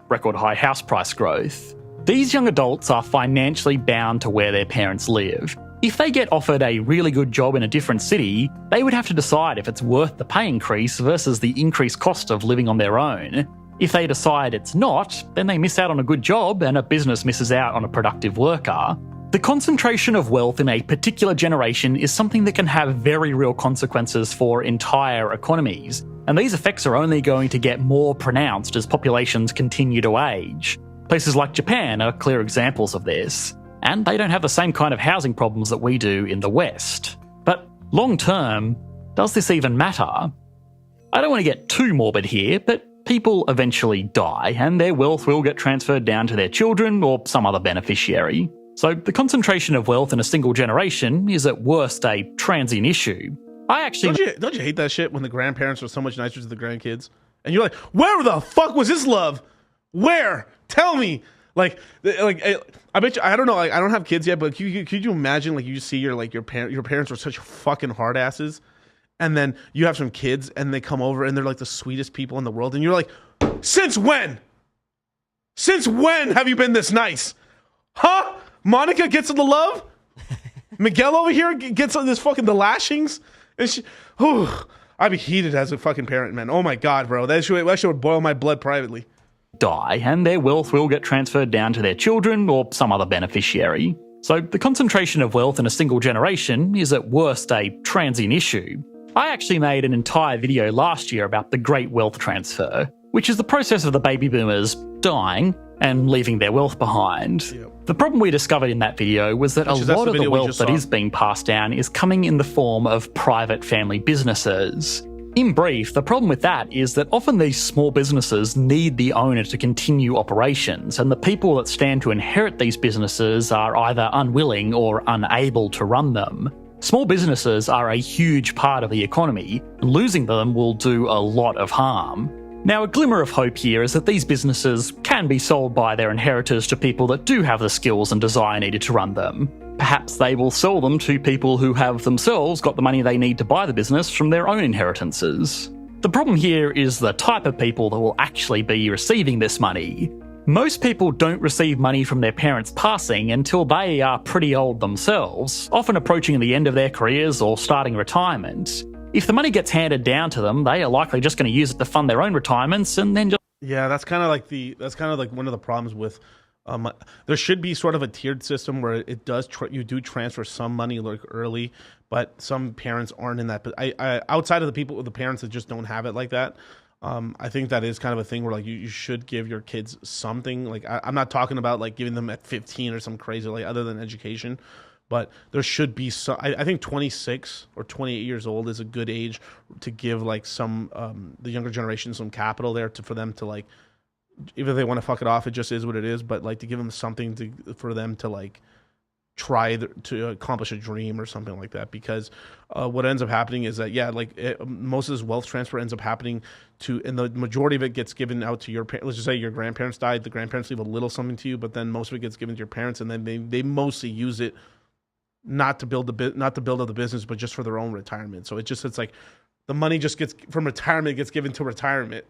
Record high house price growth. These young adults are financially bound to where their parents live. If they get offered a really good job in a different city, they would have to decide if it's worth the pay increase versus the increased cost of living on their own. If they decide it's not, then they miss out on a good job and a business misses out on a productive worker. The concentration of wealth in a particular generation is something that can have very real consequences for entire economies, and these effects are only going to get more pronounced as populations continue to age. Places like Japan are clear examples of this, and they don't have the same kind of housing problems that we do in the West. But long term, does this even matter? I don't want to get too morbid here, but people eventually die, and their wealth will get transferred down to their children or some other beneficiary. So the concentration of wealth in a single generation is at worst a transient issue. I actually... Don't you hate that shit when the grandparents are so much nicer to the grandkids? And you're like, where the fuck was this love? Where? Tell me. Like I bet you, I don't know, like, I don't have kids yet, but could you imagine, like, you see your parents were such fucking hard asses, and then you have some kids and they come over and they're like the sweetest people in the world, and you're like, since when have you been this nice? Huh? Monica gets the love? Miguel over here gets this fucking the lashings? And I'd be heated as a fucking parent, man. Oh my God, bro. That shit would boil my blood privately. Die, and their wealth will get transferred down to their children or some other beneficiary. So the concentration of wealth in a single generation is at worst a transient issue. I actually made an entire video last year about the Great Wealth Transfer, which is the process of the baby boomers dying and leaving their wealth behind. Yep. The problem we discovered in that video was that a lot of the wealth that is being passed down is coming in the form of private family businesses. In brief, the problem with that is that often these small businesses need the owner to continue operations, and the people that stand to inherit these businesses are either unwilling or unable to run them. Small businesses are a huge part of the economy, and losing them will do a lot of harm. Now, a glimmer of hope here is that these businesses can be sold by their inheritors to people that do have the skills and desire needed to run them. Perhaps they will sell them to people who have themselves got the money they need to buy the business from their own inheritances. The problem here is the type of people that will actually be receiving this money. Most people don't receive money from their parents passing until they are pretty old themselves, often approaching the end of their careers or starting retirement. If the money gets handed down to them, they are likely just going to use it to fund their own retirements and then just... Yeah, that's kind of like one of the problems with... there should be sort of a tiered system where it does you do transfer some money like early, but some parents aren't in that. But I outside of the parents that just don't have it like that, I think that is kind of a thing where like you should give your kids something. Like I'm not talking about like giving them at 15 or some crazy like other than education, but there should be some. I think 26 or 28 years old is a good age to give like some the younger generation some capital there for them to like. Even if they want to fuck it off, it just is what it is. But like to give them something for them to like try to accomplish a dream or something like that. Because what ends up happening is that most of this wealth transfer ends up happening and the majority of it gets given out to your parents. Let's just say your grandparents died. The grandparents leave a little something to you, but then most of it gets given to your parents, and then they mostly use it not to build up the business, but just for their own retirement. So it's like the money just gets from retirement gets given to retirement,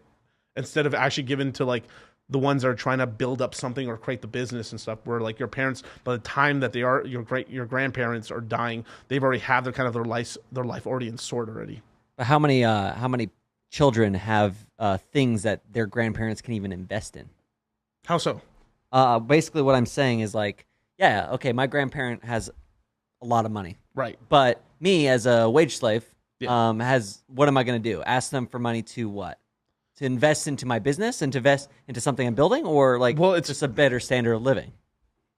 instead of actually given to like the ones that are trying to build up something or create the business and stuff, where like your parents, by the time that they are your grandparents are dying, they've already had their life already in sort already. But how many children have things that their grandparents can even invest in? How so? Basically what I'm saying is like, yeah, okay, my grandparent has a lot of money. Right. But me as a wage slave, Yeah. what am I going to do? Ask them for money to what? To invest into my business and to invest into something I'm building, or like, well, it's just a better standard of living?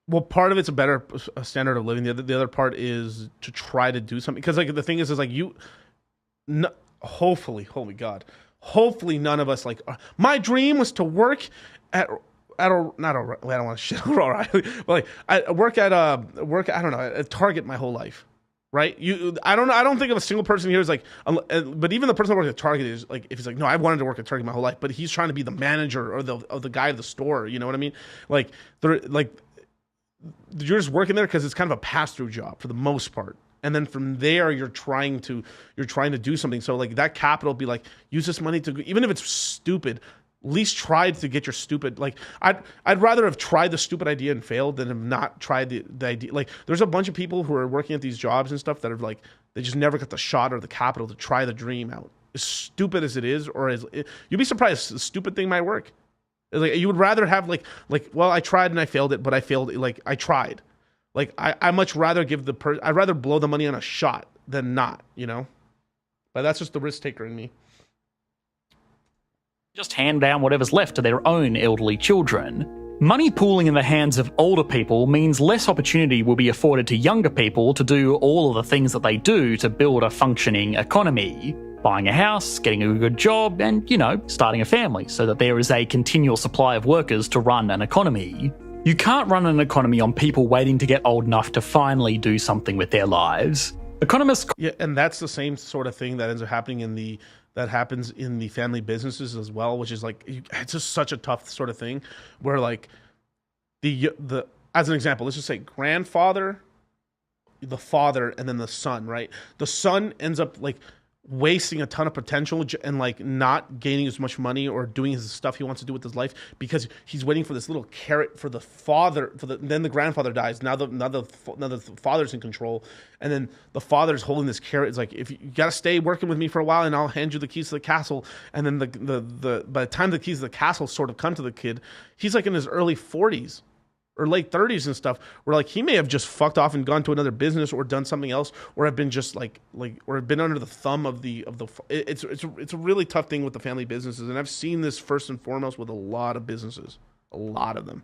Well, part of it's a better standard of living. The other part is to try to do something. Because like the thing is like hopefully, holy God, hopefully none of us like, my dream was to work at I don't want to shit O'Reilly, but like I work at Target my whole life. right? I don't think of a single person here is like, but even the person that works at Target is like, if he's like, no, I wanted to work at Target my whole life, but he's trying to be the manager or the guy of the store. You know what I mean? Like they're like, you're just working there because it's kind of a pass-through job for the most part. And then from there, you're trying to do something. So like that capital, be like, use this money to, even if it's stupid, at least try to get your stupid, like I'd rather have tried the stupid idea and failed than have not tried the idea. Like there's a bunch of people who are working at these jobs and stuff that are like, they just never got the shot or the capital to try the dream out. As stupid as it is, you'd be surprised a stupid thing might work. Like you would rather have like, well, I tried and I failed it, but I failed, like I tried. Like I much rather give I'd rather blow the money on a shot than not, you know? But that's just the risk taker in me. Just hand down whatever's left to their own elderly children. Money pooling in the hands of older people means less opportunity will be afforded to younger people to do all of the things that they do to build a functioning economy. Buying a house, getting a good job, and, starting a family so that there is a continual supply of workers to run an economy. You can't run an economy on people waiting to get old enough to finally do something with their lives. Economists... Yeah, and that's the same sort of thing that ends up happening that happens in the family businesses as well, which is like, it's just such a tough sort of thing where like the as an example, let's just say grandfather, the father, and then the son, right? The son ends up like wasting a ton of potential and like not gaining as much money or doing his stuff he wants to do with his life because he's waiting for this little carrot for the father. Then the grandfather dies. Now the father's in control, and then the father's holding this carrot. It's like, if you got to stay working with me for a while, and I'll hand you the keys to the castle. And then the by the time the keys to the castle sort of come to the kid, he's like in his early 40s. Or late 30s and stuff, where like he may have just fucked off and gone to another business or done something else, or have been just like or have been under the thumb of the. It's a really tough thing with the family businesses, and I've seen this first and foremost with a lot of businesses, a lot of them.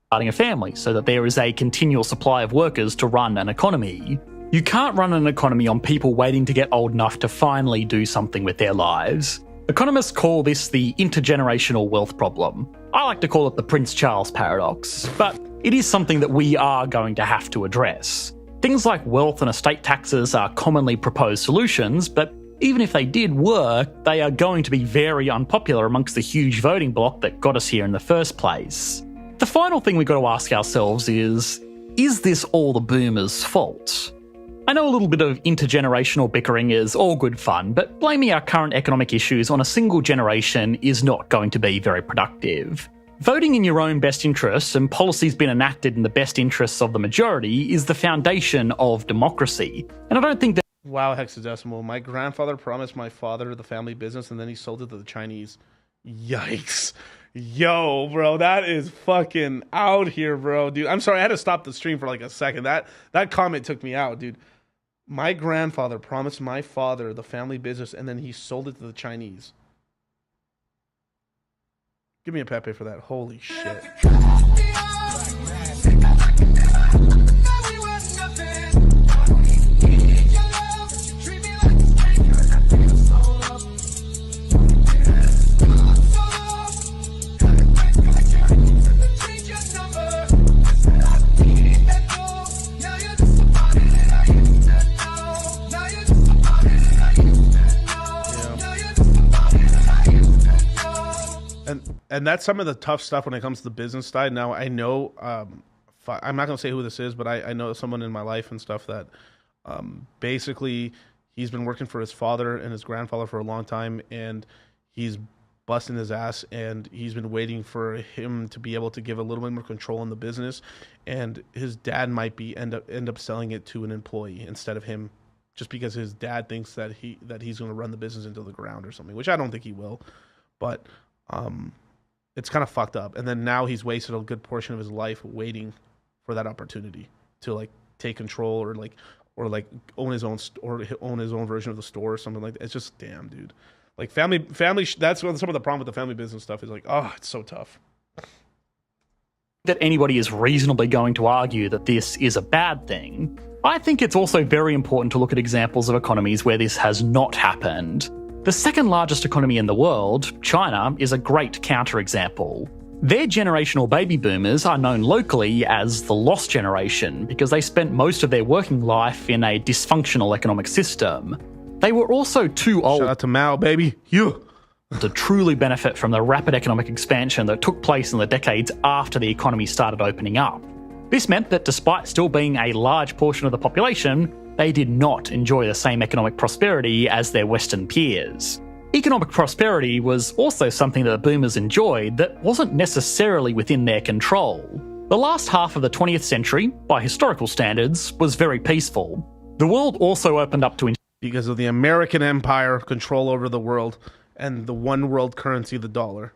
Starting a family so that there is a continual supply of workers to run an economy. You can't run an economy on people waiting to get old enough to finally do something with their lives. Economists call this the intergenerational wealth problem. I like to call it the Prince Charles paradox, but it is something that we are going to have to address. Things like wealth and estate taxes are commonly proposed solutions, but even if they did work, they are going to be very unpopular amongst the huge voting bloc that got us here in the first place. The final thing we've got to ask ourselves is this all the boomers' fault? I know a little bit of intergenerational bickering is all good fun, but blaming our current economic issues on a single generation is not going to be very productive. Voting in your own best interests and policies being enacted in the best interests of the majority is the foundation of democracy. And I don't think that... Wow, hexadecimal. My grandfather promised my father the family business and then he sold it to the Chinese. Yikes. Yo, bro, that is fucking out here, bro. Dude, I'm sorry, I had to stop the stream for like a second. That comment took me out, dude. My grandfather promised my father the family business and then he sold it to the Chinese. Give me a Pepe for that. Holy shit. And that's some of the tough stuff when it comes to the business side. Now, I know, I'm not going to say who this is, but I know someone in my life and stuff that basically he's been working for his father and his grandfather for a long time, and he's busting his ass, and he's been waiting for him to be able to give a little bit more control in the business, and his dad might be end up selling it to an employee instead of him, just because his dad thinks that he's going to run the business into the ground or something, which I don't think he will, but it's kind of fucked up. And then now he's wasted a good portion of his life waiting for that opportunity to like take control or own his own version of the store or something like that. It's just, damn, dude. Like family. That's what some of the problem with the family business stuff is. Like, oh, it's so tough. That anybody is reasonably going to argue that this is a bad thing. I think it's also very important to look at examples of economies where this has not happened. The second largest economy in the world, China, is a great counterexample. Their generational baby boomers are known locally as the lost generation because they spent most of their working life in a dysfunctional economic system. They were also too old Shout out to Mao, baby. You. to truly benefit from the rapid economic expansion that took place in the decades after the economy started opening up. This meant that despite still being a large portion of the population, they did not enjoy the same economic prosperity as their Western peers. Economic prosperity was also something that the boomers enjoyed that wasn't necessarily within their control. The last half of the 20th century, by historical standards, was very peaceful. The world also opened up to Because of the American empire control over the world and the one world currency, the dollar.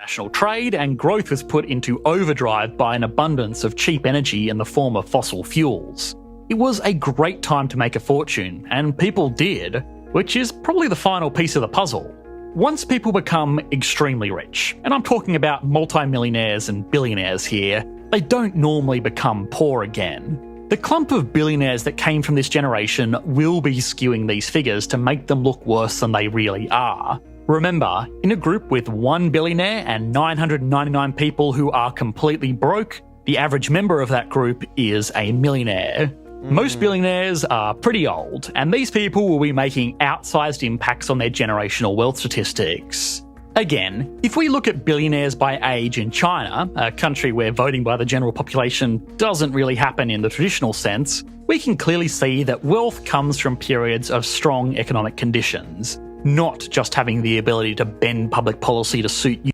international trade, and growth was put into overdrive by an abundance of cheap energy in the form of fossil fuels. It was a great time to make a fortune, and people did, which is probably the final piece of the puzzle. Once people become extremely rich, and I'm talking about multimillionaires and billionaires here, they don't normally become poor again. The clump of billionaires that came from this generation will be skewing these figures to make them look worse than they really are. Remember, in a group with 1 billionaire and 999 people who are completely broke, the average member of that group is a millionaire. Most billionaires are pretty old, and these people will be making outsized impacts on their generational wealth statistics. Again, if we look at billionaires by age in China, a country where voting by the general population doesn't really happen in the traditional sense, we can clearly see that wealth comes from periods of strong economic conditions, not just having the ability to bend public policy to suit you.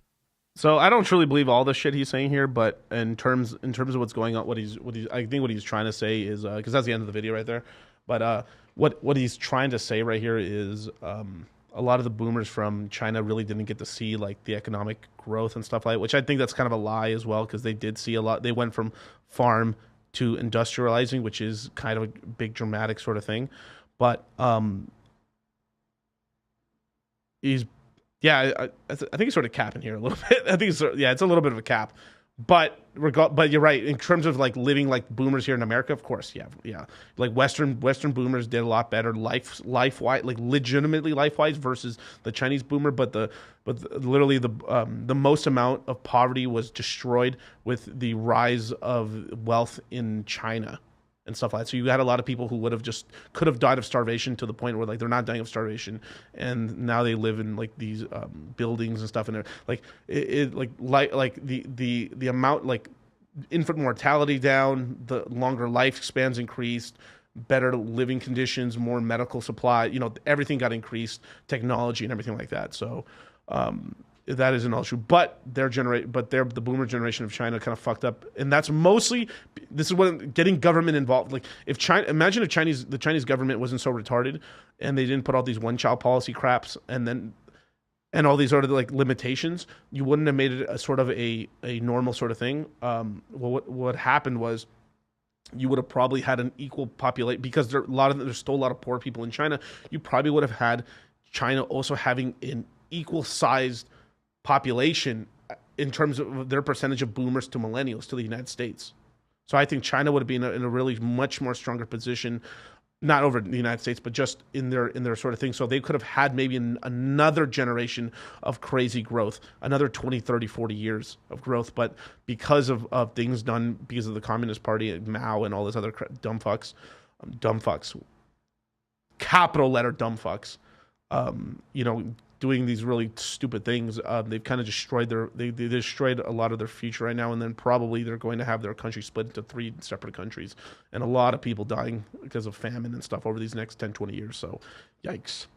So I don't truly believe all the shit he's saying here, but in terms of what's going on, I think what he's trying to say is, because that's the end of the video right there. But what he's trying to say right here is, a lot of the boomers from China really didn't get to see like the economic growth and stuff like that, which I think that's kind of a lie as well, because they did see a lot. They went from farm to industrializing, which is kind of a big dramatic sort of thing. But I think he's sort of capping here a little bit. I think it's a little bit of a cap. But you're right, in terms of like living like boomers here in America, of course, yeah. Like Western boomers did a lot better life-wise, like legitimately life-wise versus the Chinese boomer. But literally the most amount of poverty was destroyed with the rise of wealth in China and stuff like that. So you had a lot of people who could have died of starvation to the point where like they're not dying of starvation, and now they live in like these buildings and stuff, and they're like the amount, like infant mortality down, the longer lifespans increased, better living conditions, more medical supply, everything got increased, technology and everything like that. So that isn't all true, but the boomer generation of China kind of fucked up, and that's mostly, this is what, getting government involved. Like imagine if the Chinese government wasn't so retarded and they didn't put all these one-child policy craps and all these sort of like limitations, you wouldn't have made it a sort of a normal sort of thing. What happened was, you would have probably had an equal population, because there's still a lot of poor people in China. You probably would have had China also having an equal sized population in terms of their percentage of boomers to millennials to the United States. So I think China would have been in a really much more stronger position, not over the United States, but just in their sort of thing. So they could have had maybe another generation of crazy growth, another 20, 30, 40 years of growth. But because of things done, because of the Communist Party and Mao and all this other dumb fucks, capital letter dumb fucks, doing these really stupid things, they've kind of destroyed they destroyed a lot of their future right now, and then probably they're going to have their country split into 3 separate countries, and a lot of people dying because of famine and stuff over these next 10, 20 years. So, yikes.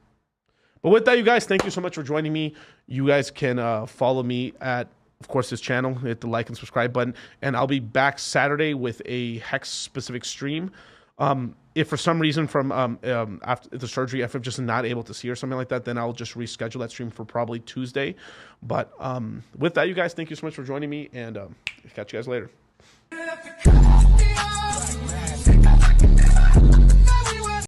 But with that, you guys, thank you so much for joining me. You guys can follow me at, of course, this channel. Hit the like and subscribe button, and I'll be back Saturday with a Hex-specific stream. If for some reason after the surgery, if I'm just not able to see or something like that, then I'll just reschedule that stream for probably Tuesday. But with that, you guys, thank you so much for joining me, and catch you guys later.